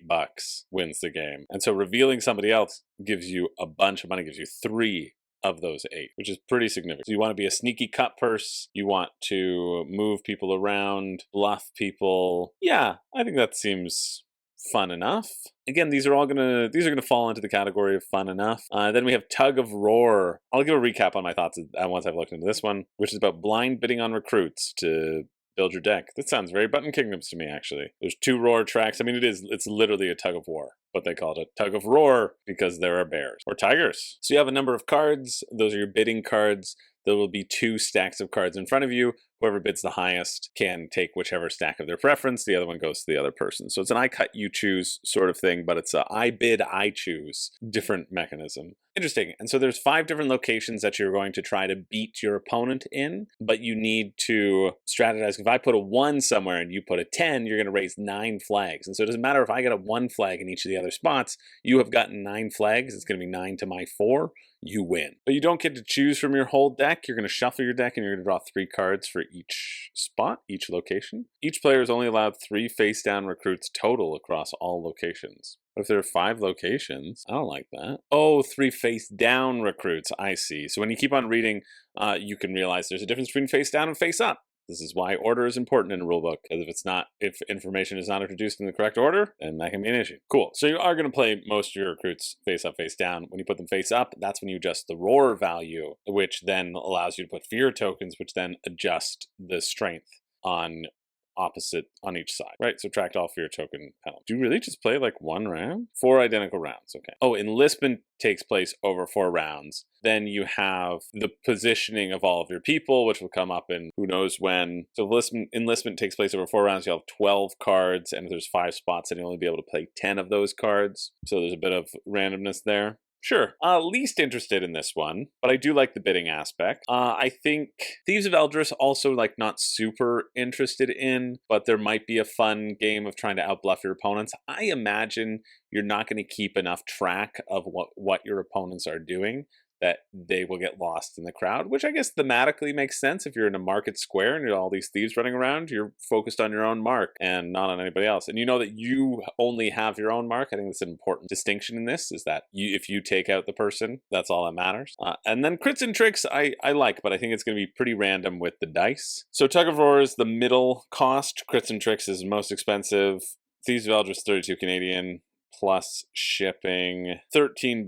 wins the game. And so revealing somebody else gives you a bunch of money, gives you 3 of those 8, which is pretty significant. So you want to be a sneaky cut purse. You want to move people around, bluff people. Yeah, I think that seems fun enough. Again, these are gonna fall into the category of fun enough. Then we have Tug of Roar. I'll give a recap on my thoughts once I've looked into this one, which is about blind bidding on recruits to build your deck. That sounds very Button Kingdoms to me, actually. There's 2 roar tracks. I mean, it's literally a tug of war, but they called it tug of roar because there are bears or tigers. So you have a number of cards. Those are your bidding cards. There will be 2 stacks of cards in front of you. Whoever bids the highest can take whichever stack of their preference. The other one goes to the other person. So it's an I cut, you choose sort of thing, but it's a I bid, I choose different mechanism. Interesting. And so there's 5 different locations that you're going to try to beat your opponent in, but you need to strategize. If I put a 1 somewhere and you put a 10, you're going to raise 9 flags. And so it doesn't matter if I get a 1 flag in each of the other spots. You have gotten 9 flags. It's going to be 9 to my 4. You win. But you don't get to choose from your whole deck. You're going to shuffle your deck and you're going to draw 3 cards for each spot, each location. Each player is only allowed 3 face-down recruits total across all locations. But if there are 5 locations, I don't like that. Oh, 3 face-down recruits. I see. So when you keep on reading, you can realize there's a difference between face-down and face-up. This is why order is important in a rulebook, because if information is not introduced in the correct order, then that can be an issue. Cool. So you are going to play most of your recruits face up, face down. When you put them face up, that's when you adjust the roar value, which then allows you to put fear tokens, which then adjust the strength on each side, right? Subtract all fear token penalty. Do you really just play like 1 round? 4 identical rounds, okay. Oh, enlistment takes place over 4 rounds. Then you have the positioning of all of your people, which will come up in who knows when. So enlistment takes place over 4 rounds. You'll have 12 cards, and if there's 5 spots, then you'll only be able to play 10 of those cards. So there's a bit of randomness there. Sure. Least interested in this one, but I do like the bidding aspect. I think Thieves of Eldris also not super interested in, but there might be a fun game of trying to outbluff your opponents. I imagine you're not going to keep enough track of what your opponents are doing that they will get lost in the crowd, which I guess thematically makes sense. If you're in a market square and you have all these thieves running around, you're focused on your own mark and not on anybody else. And you know that you only have your own mark. I think that's an important distinction in this, is that if you take out the person, that's all that matters. And then crits and tricks I like, but I think it's going to be pretty random with the dice. So Tug of War is the middle cost. Crits and tricks is most expensive. Thieves of Eldris 32 Canadian. Plus shipping, $13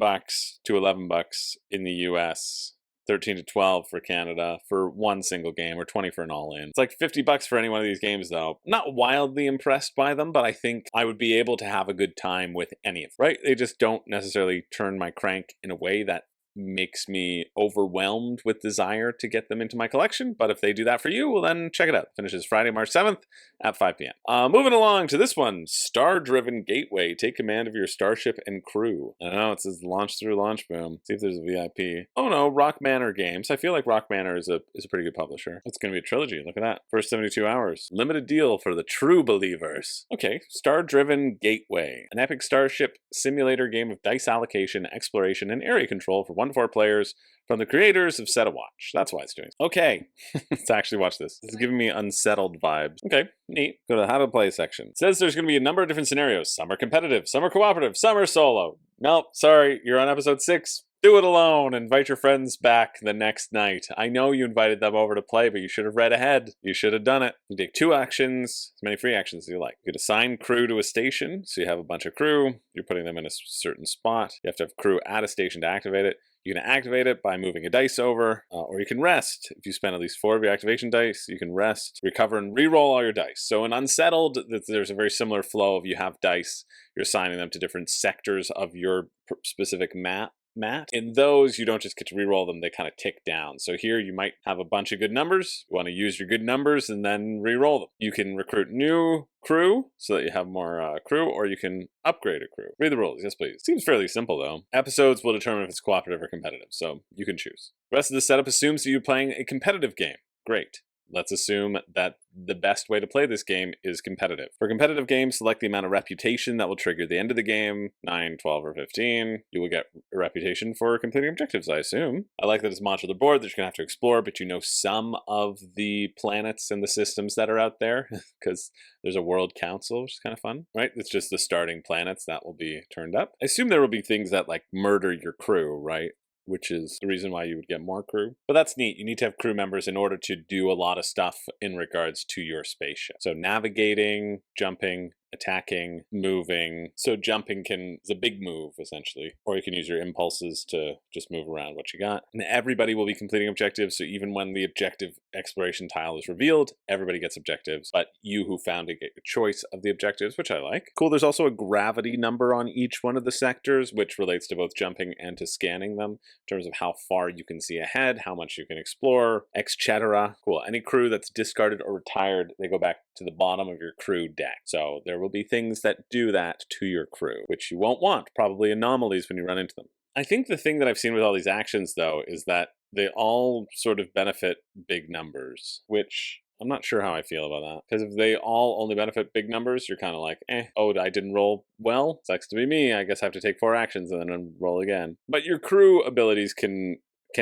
to $11 in the US, 13 to 12 for Canada for 1 single game, or 20 for an all-in. It's like $50 for any one of these games, though. Not wildly impressed by them, but I think I would be able to have a good time with any of them, right? They just don't necessarily turn my crank in a way that makes me overwhelmed with desire to get them into my collection. But if they do that for you, well then check it out. Finishes Friday, March 7th at 5 p.m. Moving along to this one, Stardriven Gateway. Take command of your starship and crew. I don't know, it says launch through launch boom. See if there's a VIP. Oh no, Rock Manor Games. I feel like Rock Manor is a pretty good publisher. It's going to be a trilogy. Look at that. First 72 hours. Limited deal for the true believers. Okay, Stardriven Gateway. An epic starship simulator game of dice allocation, exploration, and area control for 1 to 4 players from the creators of Set a Watch. That's why it's doing it. Okay, let's actually watch this. This is giving me unsettled vibes. Okay, neat. Go to the how to play section. It says there's going to be a number of different scenarios. Some are competitive, some are cooperative, some are solo. Nope, sorry, you're on episode 6. Do it alone. Invite your friends back the next night. I know you invited them over to play, but you should have read ahead. You should have done it. You take 2 actions, as many free actions as you like. You could assign crew to a station, so you have a bunch of crew. You're putting them in a certain spot. You have to have crew at a station to activate it. You can activate it by moving a dice over, or you can rest. If you spend at least 4 of your activation dice, you can rest, recover, and re-roll all your dice. So in Unsettled, there's a very similar flow of you have dice, you're assigning them to different sectors of your specific map. In those, you don't just get to re-roll them, they kind of tick down. So here you might have a bunch of good numbers. You want to use your good numbers and then re-roll them. You can recruit new crew so that you have more crew, or you can upgrade a crew. Read the rules, yes please. Seems fairly simple though. Episodes will determine if it's cooperative or competitive, so you can choose. The rest of the setup assumes that you're playing a competitive game. Great. Let's assume that the best way to play this game is competitive. For competitive games, select the amount of reputation that will trigger the end of the game, 9, 12, or 15. You will get a reputation for completing objectives, I assume. I like that it's modular board that you're going to have to explore, but you know some of the planets and the systems that are out there, because there's a world council, which is kind of fun, right? It's just the starting planets that will be turned up. I assume there will be things that murder your crew, right? Which is the reason why you would get more crew. But that's neat. You need to have crew members in order to do a lot of stuff in regards to your spaceship. So navigating, jumping, attacking, moving. So jumping is a big move, essentially. Or you can use your impulses to just move around what you got. And everybody will be completing objectives, so even when the objective exploration tile is revealed, everybody gets objectives, but you who found it get your choice of the objectives, which I like. Cool, there's also a gravity number on each one of the sectors, which relates to both jumping and to scanning them, in terms of how far you can see ahead, how much you can explore, etc. Cool, any crew that's discarded or retired, they go back to the bottom of your crew deck. So there will be things that do that to your crew, which you won't want, probably anomalies when you run into them. I think the thing that I've seen with all these actions, though, is that they all sort of benefit big numbers, which I'm not sure how I feel about that. Because if they all only benefit big numbers, you're kind of like, oh, I didn't roll well? Sucks to be me. I guess I have to take 4 actions and then roll again. But your crew abilities can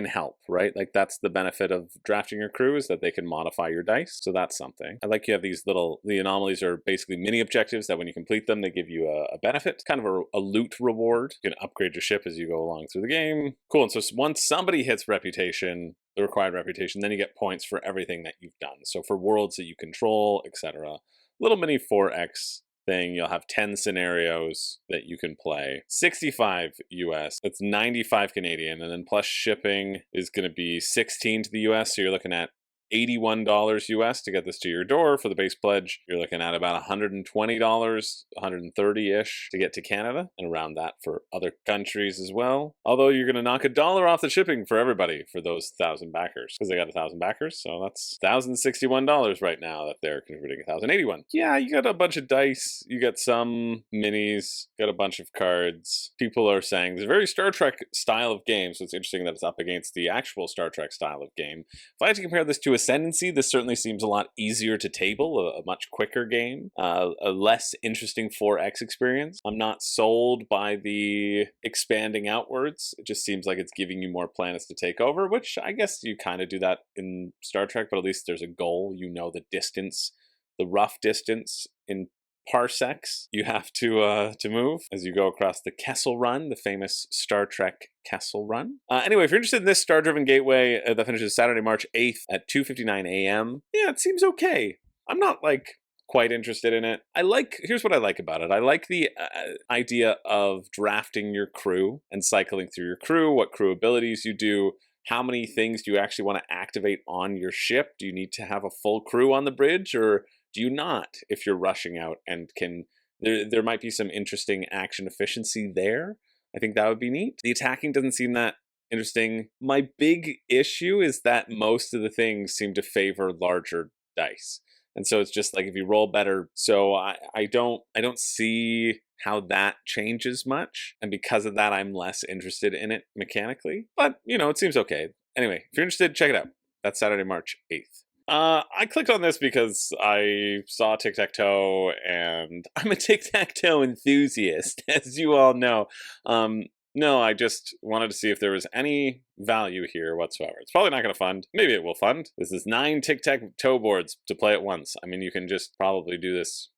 help, right? Like, that's the benefit of drafting your crew, is that they can modify your dice. So that's something. I like you have these the anomalies are basically mini objectives that when you complete them, they give you a benefit, kind of a loot reward. You can upgrade your ship as you go along through the game. Cool, and so once somebody hits reputation, the required reputation, then you get points for everything that you've done. So for worlds that you control, etc. Little mini 4X thing. You'll have 10 scenarios that you can play. 65 US, that's 95 Canadian, and then plus shipping is going to be 16 to the US, so you're looking at $81 US to get this to your door for the base pledge. You're looking at about $120, $130-ish to get to Canada, and around that for other countries as well. Although you're going to knock $1 off the shipping for everybody for those 1,000 backers, because they got 1,000 backers, so that's $1,061 right now that they're converting 1,081. Yeah, you got a bunch of dice, you got some minis, got a bunch of cards. People are saying there's a very Star Trek style of game, so it's interesting that it's up against the actual Star Trek style of game. If I had to compare this to Ascendancy, this certainly seems a lot easier to table, a much quicker game, a less interesting 4X experience. I'm not sold by the expanding outwards. It just seems like it's giving you more planets to take over, which I guess you kind of do that in Star Trek, but at least there's a goal. You know the distance, the rough distance in parsecs you have to move as you go across the Kessel Run, the famous Star Trek Kessel Run. Anyway, if you're interested in this Stardriven Gateway that finishes Saturday, March 8th at 2:59 a.m., yeah, it seems okay. I'm not like quite interested in it. Here's what I like about it. I like the idea of drafting your crew and cycling through your crew, what crew abilities you do. How many things do you actually want to activate on your ship? Do you need to have a full crew on the bridge, or do you not if you're rushing out and there might be some interesting action efficiency there. I think that would be neat. The attacking doesn't seem that interesting. My big issue is that most of the things seem to favor larger dice. And so it's just like if you roll better. So I don't see how that changes much. And because of that, I'm less interested in it mechanically. But, it seems okay. Anyway, if you're interested, check it out. That's Saturday, March 8th. I clicked on this because I saw tic-tac-toe, and I'm a tic-tac-toe enthusiast, as you all know. No, I just wanted to see if there was any value here whatsoever. It's probably not going to fund. Maybe it will fund. This is 9 tic-tac-toe boards to play at once. I mean, you can just probably do this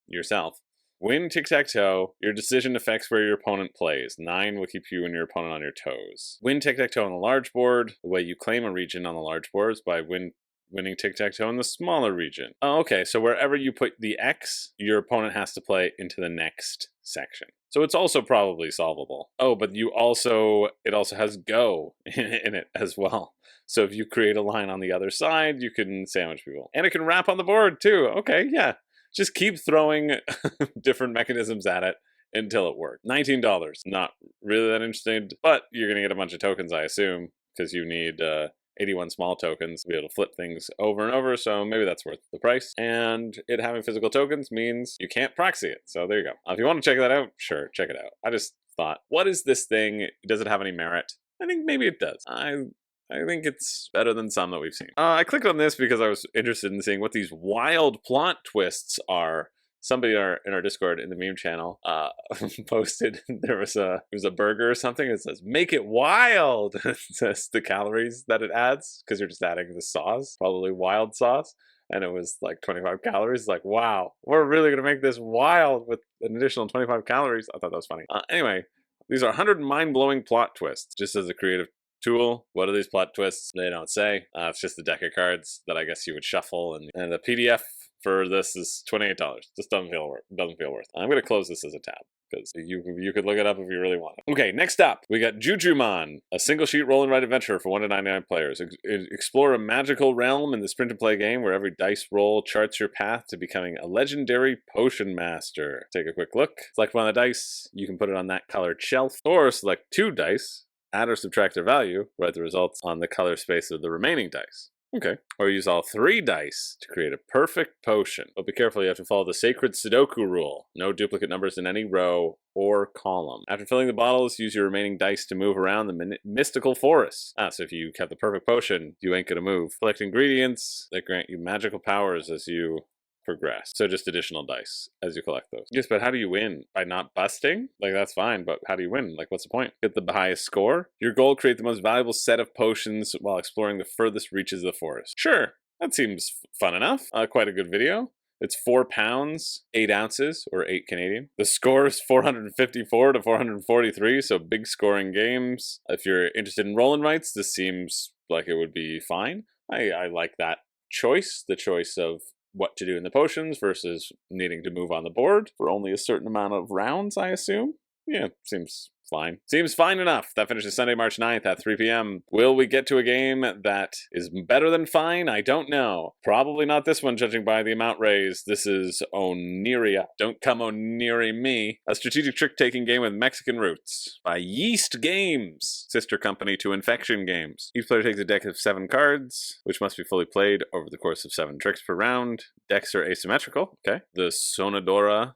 yourself. Win tic-tac-toe. Your decision affects where your opponent plays. 9 will keep you and your opponent on your toes. Win tic-tac-toe on the large board. The way you claim a region on the large board is by winning tic-tac-toe in the smaller region. Oh, okay, so wherever you put the X, your opponent has to play into the next section. So it's also probably solvable. Oh, but it also has go in it as well. So if you create a line on the other side, you can sandwich people. And it can wrap on the board too. Okay, yeah. Just keep throwing different mechanisms at it until it works. $19. Not really that interesting, but you're going to get a bunch of tokens, I assume, because you need 81 small tokens to be able to flip things over and over, so maybe that's worth the price. And it having physical tokens means you can't proxy it, so there you go. If you want to check that out, sure, check it out. I just thought, what is this thing? Does it have any merit? I think maybe it does. I think it's better than some that we've seen. I clicked on this because I was interested in seeing what these wild plot twists are. Somebody in our Discord in the meme channel posted it was a burger or something. It says "Make it wild." It says the calories that it adds because you're just adding the sauce, probably wild sauce, and it was like 25 calories. Like, wow, we're really gonna make this wild with an additional 25 calories. I thought that was funny. Anyway, these are 100 mind-blowing plot twists, just as a creative tool. What are these plot twists? They don't say. It's just a deck of cards that I guess you would shuffle, and the PDF for this is $28. Just doesn't feel worth it. I'm going to close this as a tab, because you could look it up if you really want it. Okay, next up, we got Jujuman, a single sheet roll and write adventure for 1 to 99 players. Explore a magical realm in this print and play game where every dice roll charts your path to becoming a legendary potion master. Take a quick look. Select one of the dice. You can put it on that colored shelf, or select 2 dice, add or subtract their value, write the results on the color space of the remaining dice. Okay. Or use all 3 dice to create a perfect potion. But be careful, you have to follow the sacred Sudoku rule. No duplicate numbers in any row or column. After filling the bottles, use your remaining dice to move around the mystical forest. So if you have the perfect potion, you ain't gonna move. Collect ingredients that grant you magical powers as you progress. So just additional dice as you collect those. Yes, but how do you win? By not busting? Like, that's fine, but how do you win? Like, what's the point? Get the highest score? Your goal, create the most valuable set of potions while exploring the furthest reaches of the forest. Sure, that seems fun enough. Quite a good video. It's 4 pounds, 8 ounces, or 8 Canadian. The score is 454 to 443, so big scoring games. If you're interested in roll and writes, this seems like it would be fine. I like that choice, the choice of what to do in the potions versus needing to move on the board for only a certain amount of rounds, I assume. Yeah, seems fine. Seems fine enough. That finishes Sunday, March 9th at 3 p.m. Will we get to a game that is better than fine? I don't know. Probably not this one, judging by the amount raised. This is Oniria. Don't come Oniri me. A strategic trick-taking game with Mexican roots by Yeast Games, sister company to Infection Games. Each player takes a deck of 7 cards, which must be fully played over the course of 7 tricks per round. Decks are asymmetrical. Okay. The Soñadora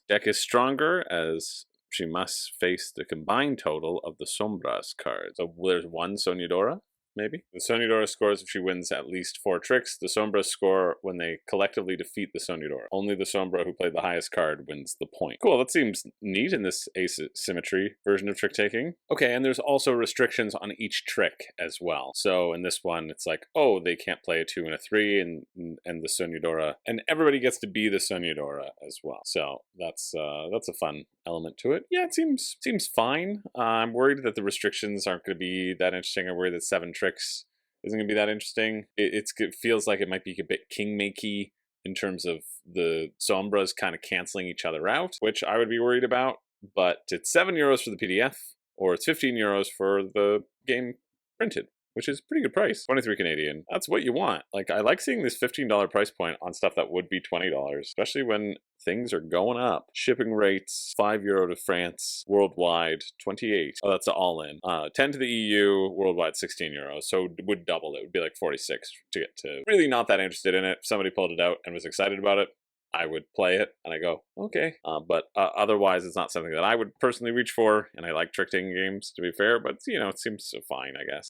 deck is stronger, as she must face the combined total of the Sombras cards. So there's 1 Soñadora, maybe? The Soñadora scores if she wins at least 4 tricks. The Sombras score when they collectively defeat the Soñadora. Only the Sombra who played the highest card wins the point. Cool, that seems neat in this asymmetry version of trick-taking. Okay, and there's also restrictions on each trick as well. So in this one, it's like, oh, they can't play a 2 and a 3, and the Soñadora, and everybody gets to be the Soñadora as well. So that's a fun element to it. Yeah, it seems fine. I'm worried that the restrictions aren't going to be that interesting. I'm worried that 7 tricks isn't going to be that interesting. It feels like it might be a bit king-makey in terms of the Sombras kind of canceling each other out, which I would be worried about. But it's €7 for the PDF, or it's €15 for the game printed, which is a pretty good price. 23 Canadian. That's what you want. Like, I like seeing this $15 price point on stuff that would be $20, especially when things are going up. Shipping rates, €5 to France, worldwide, 28. Oh, that's all in. 10 to the EU, worldwide, €16. So it would double. It would be like 46 to get to. Really not that interested in it. If somebody pulled it out and was excited about it, I would play it, and I go, okay. But otherwise, it's not something that I would personally reach for, and I like trick-taking games, to be fair, but, you know, it seems so fine, I guess.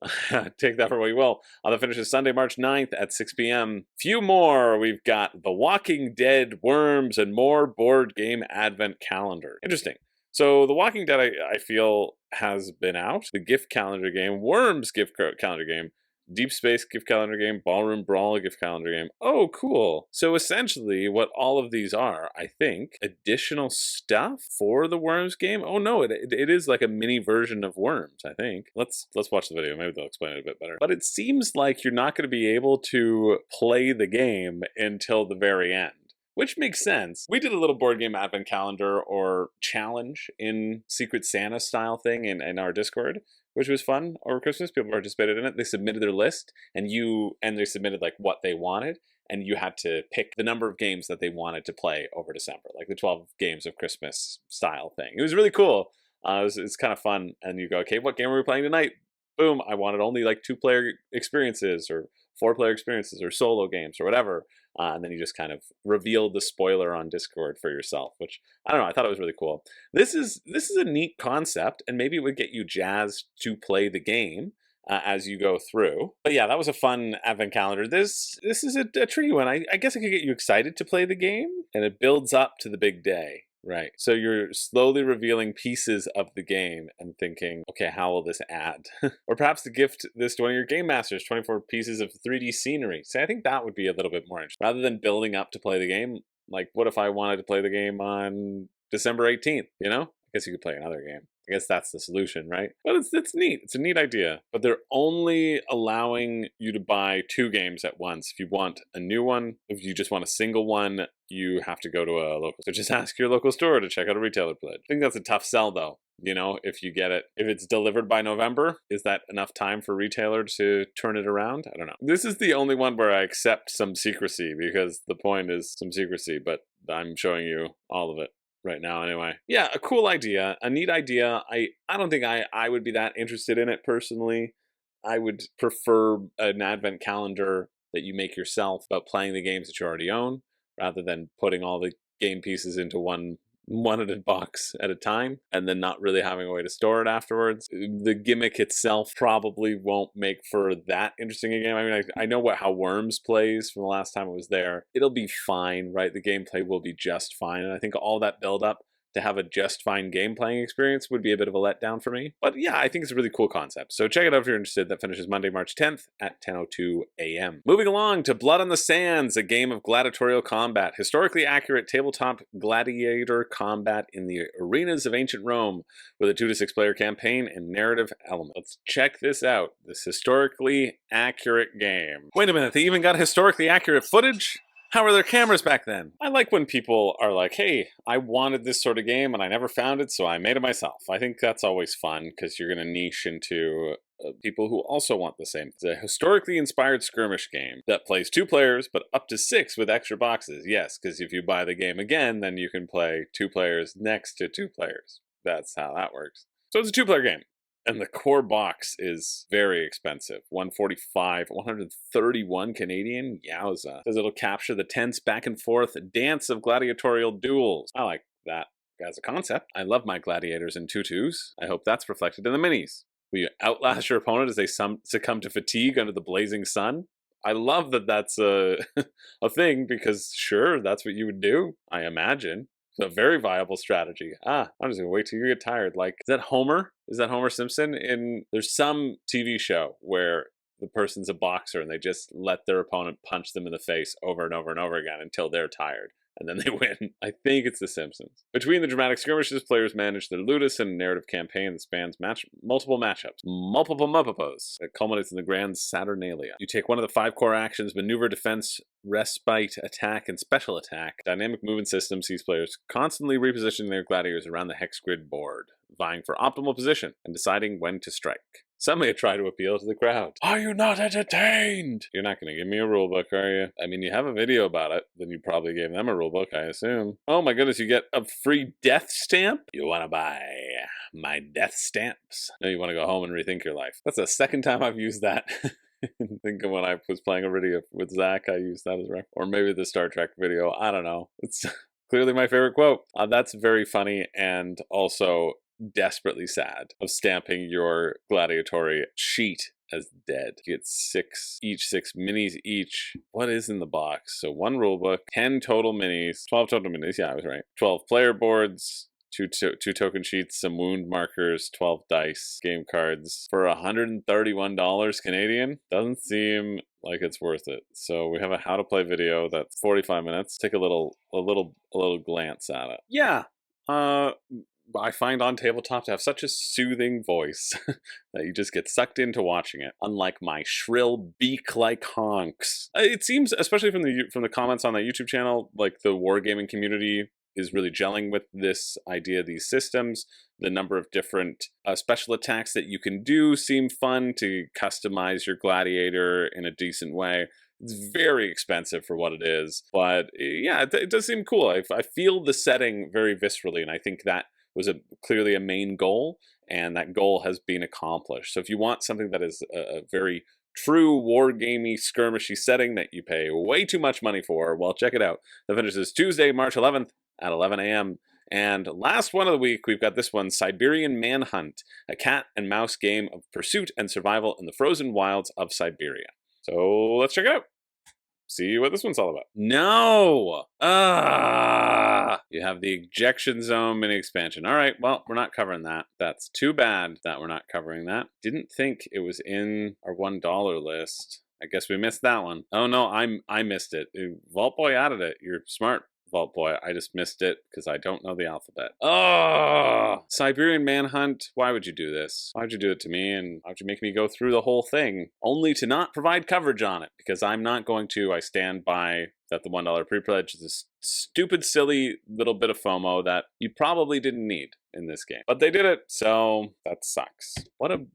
Take that for what you will. The finish is Sunday, March 9th at 6 p.m. Few more. We've got The Walking Dead, Worms, and more board game advent calendar. Interesting. So The Walking Dead, I feel, has been out. The gift calendar game, Worms gift calendar game, Deep Space gift calendar game, Ballroom Brawl gift calendar game. Oh, cool. So essentially what all of these are, I think, additional stuff for the Worms game. Oh no, it is like a mini version of Worms, I think. Let's watch the video. Maybe they'll explain it a bit better. But it seems like you're not going to be able to play the game until the very end, which makes sense. We did a little board game advent calendar or challenge in Secret Santa style thing in our Discord, which was fun over Christmas. People participated in it. They submitted their list, and they submitted like what they wanted, and you had to pick the number of games that they wanted to play over December, like the 12 games of Christmas style thing. It was really cool. It's kind of fun, and you go, okay, what game are we playing tonight? Boom, I wanted only like 2-player experiences or 4-player experiences or solo games or whatever. And then you just kind of revealed the spoiler on Discord for yourself, which, I don't know, I thought it was really cool. This is a neat concept, and maybe it would get you jazzed to play the game as you go through. But yeah, that was a fun advent calendar. This is a tricky one. I guess it could get you excited to play the game, and it builds up to the big day. Right. So you're slowly revealing pieces of the game and thinking, okay, how will this add? Or perhaps to gift this to one of your game masters, 24 pieces of 3D scenery. So I think that would be a little bit more interesting. Rather than building up to play the game, like what if I wanted to play the game on December 18th, you know? I guess you could play another game. I guess that's the solution, right? But it's neat. It's a neat idea. But they're only allowing you to buy 2 games at once. If you want a new one, if you just want a single one, you have to go to a local. So just ask your local store to check out a retailer pledge. I think that's a tough sell though. You know, if you get it, if it's delivered by November, is that enough time for retailer to turn it around? I don't know. This is the only one where I accept some secrecy because the point is some secrecy, but I'm showing you all of it right now anyway. Yeah, a cool idea, a neat idea. I don't think I would be that interested in it personally. I would prefer an advent calendar that you make yourself about playing the games that you already own, rather than putting all the game pieces into one at a box at a time and then not really having a way to store it afterwards. The gimmick itself probably won't make for that interesting a game. I mean, I know how Worms plays from the last time it was there. It'll be fine, right? The gameplay will be just fine. And I think all that build up to have a just fine game playing experience would be a bit of a letdown for me. But yeah, I think it's a really cool concept. So check it out if you're interested. That finishes Monday, March 10th at 10:02 a.m. Moving along to Blood on the Sands, a game of gladiatorial combat. Historically accurate tabletop gladiator combat in the arenas of ancient Rome with a 2 to 6 player campaign and narrative element. Let's check this out. This historically accurate game. Wait a minute, they even got historically accurate footage? How were their cameras back then? I like when people are like, hey, I wanted this sort of game and I never found it, so I made it myself. I think that's always fun because you're going to niche into people who also want the same. It's a historically inspired skirmish game that plays 2 players, but up to 6 with extra boxes. Yes, because if you buy the game again, then you can play 2 players next to 2 players. That's how that works. So it's a 2-player game. And the core box is very expensive. 145, 131 Canadian. Yowza. Says it'll capture the tense back and forth dance of gladiatorial duels. I like that as a concept. I love my gladiators in tutus. I hope that's reflected in the minis. Will you outlast your opponent as they succumb to fatigue under the blazing sun? I love that that's a thing because sure, that's what you would do, I imagine. It's a very viable strategy. I'm just gonna wait till you get tired. Like, is that Homer? Is that Homer Simpson? There's some TV show where the person's a boxer and they just let their opponent punch them in the face over and over and over again until they're tired. And then they win. I think it's The Simpsons. Between the dramatic skirmishes, players manage their ludus and narrative campaign that spans multiple matchups. Multiple muppapos that culminates in the grand Saturnalia. You take one of the 5 core actions: maneuver, defense, respite, attack, and special attack. Dynamic movement system sees players constantly repositioning their gladiators around the hex grid board, vying for optimal position and deciding when to strike. Some may try to appeal to the crowd. Are you not entertained? You're not going to give me a rulebook, are you? I mean, you have a video about it. Then you probably gave them a rulebook, I assume. Oh my goodness, you get a free death stamp? You want to buy my death stamps? No, you want to go home and rethink your life. That's the second time I've used that. I think when I was playing a video with Zach, I used that as a reference. Or maybe the Star Trek video. I don't know. It's clearly my favorite quote. That's very funny and also desperately sad of stamping your gladiatory sheet as dead. You get 6 minis each. What is in the box? So 1 rulebook, 10 total minis, 12 total minis. Yeah, I was right. 12 player boards, two token sheets, some wound markers, 12 dice, game cards for $131 Canadian. Doesn't seem like it's worth it. So we have a how to play video that's 45 minutes. Take a little glance at it. Yeah. I find on Tabletop to have such a soothing voice that you just get sucked into watching it, unlike my shrill beak-like honks. It seems, especially from the comments on that YouTube channel, like the wargaming community is really gelling with this idea of these systems. The number of different special attacks that you can do seem fun to customize your gladiator in a decent way. It's very expensive for what it is, but yeah, it does seem cool. I feel the setting very viscerally, and I think that was clearly a main goal, and that goal has been accomplished. So if you want something that is a very true wargamey, skirmishy setting that you pay way too much money for, well, check it out. The finish is Tuesday, March 11th at 11 a.m. And last one of the week, we've got this one, Siberian Manhunt, a cat and mouse game of pursuit and survival in the frozen wilds of Siberia. So let's check it out. See what this one's all about. No! You have the ejection zone mini expansion. All right, well, we're not covering that. That's too bad that we're not covering that. Didn't think it was in our $1 list. I guess we missed that one. Oh no, I missed it. Vault Boy added it. You're smart, Vault Boy. I just missed it because I don't know the alphabet. Oh! Siberian Manhunt. Why would you do this? Why'd you do it to me? And why'd you make me go through the whole thing? Only to not provide coverage on it. Because I'm not going to. I stand by that the $1 pre-pledge is a stupid, silly little bit of FOMO that you probably didn't need in this game. But they did it, so that sucks. What a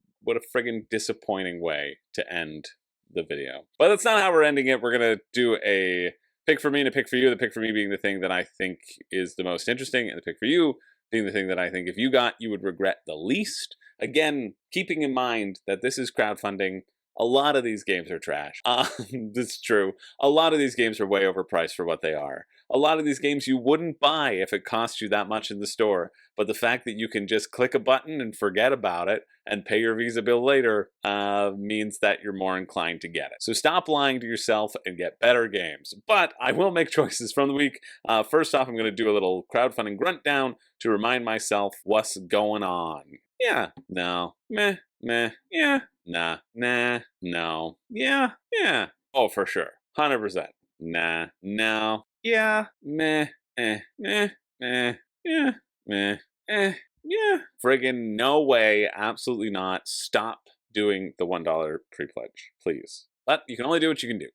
friggin' disappointing way to end the video. But that's not how we're ending it. We're gonna do a pick for me and a pick for you. The pick for me being the thing that I think is the most interesting, and the pick for you being the thing that I think if you got, you would regret the least. Again, keeping in mind that this is crowdfunding. A lot of these games are trash. This is true. A lot of these games are way overpriced for what they are. A lot of these games you wouldn't buy if it cost you that much in the store. But the fact that you can just click a button and forget about it and pay your Visa bill later means that you're more inclined to get it. So stop lying to yourself and get better games. But I will make choices from the week. First off, I'm going to do a little crowdfunding grunt down to remind myself what's going on. Yeah, no, meh, yeah, nah, no, yeah, oh, for sure, 100%, nah, no, yeah, meh, yeah, friggin' no way, absolutely not, stop doing the $1 pre-pledge, please. But you can only do what you can do.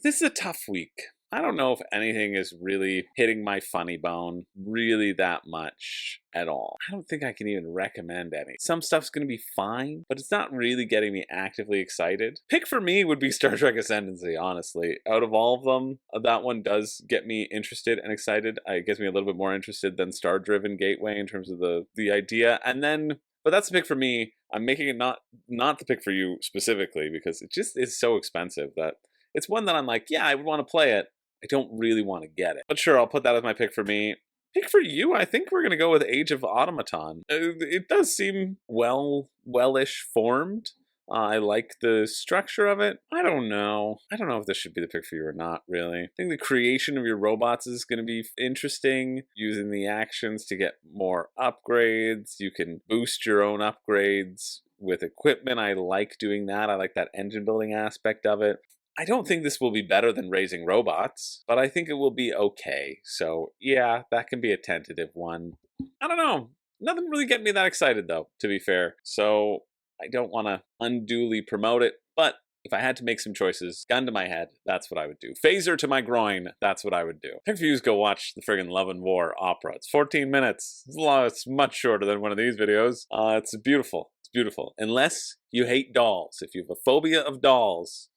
This is a tough week. I don't know if anything is really hitting my funny bone really that much at all. I don't think I can even recommend any. Some stuff's going to be fine, but it's not really getting me actively excited. Pick for me would be Star Trek Ascendancy, honestly. Out of all of them, that one does get me interested and excited. It gets me a little bit more interested than Stardriven Gateway in terms of the idea. And then, but that's a pick for me. I'm making it not the pick for you specifically because it just is so expensive that it's one that I'm like, yeah, I would want to play it. I don't really want to get it. But sure, I'll put that as my pick for me. Pick for you, I think we're going to go with Age of Automaton. It does seem well-ish formed. I like the structure of it. I don't know. I don't know if this should be the pick for you or not, really. I think the creation of your robots is going to be interesting. Using the actions to get more upgrades. You can boost your own upgrades with equipment. I like doing that. I like that engine building aspect of it. I don't think this will be better than Raising Robots, but I think it will be okay. So yeah, that can be a tentative one. I don't know. Nothing really getting me that excited though, to be fair. So I don't want to unduly promote it, but if I had to make some choices, gun to my head, that's what I would do. Phaser to my groin, that's what I would do. Pick for you, go watch the friggin' Love and War opera. It's 14 minutes. It's much shorter than one of these videos. It's beautiful. It's beautiful. Unless you hate dolls. If you have a phobia of dolls,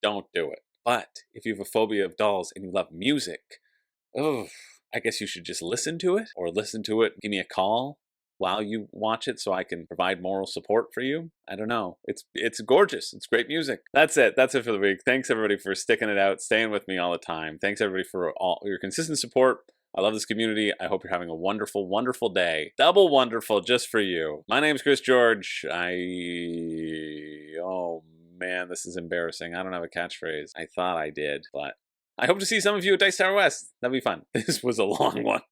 don't do it. But if you have a phobia of dolls and you love music, I guess you should just listen to it, or listen to it, give me a call while you watch it so I can provide moral support for you. I don't know. It's gorgeous. It's great music. That's it. That's it for the week. Thanks everybody for sticking it out, staying with me all the time. Thanks everybody for all your consistent support. I love this community. I hope you're having a wonderful, wonderful day. Double wonderful just for you. My name's Chris George. Oh man, this is embarrassing. I don't have a catchphrase. I thought I did, but I hope to see some of you at Dice Tower West. That'd be fun. This was a long one.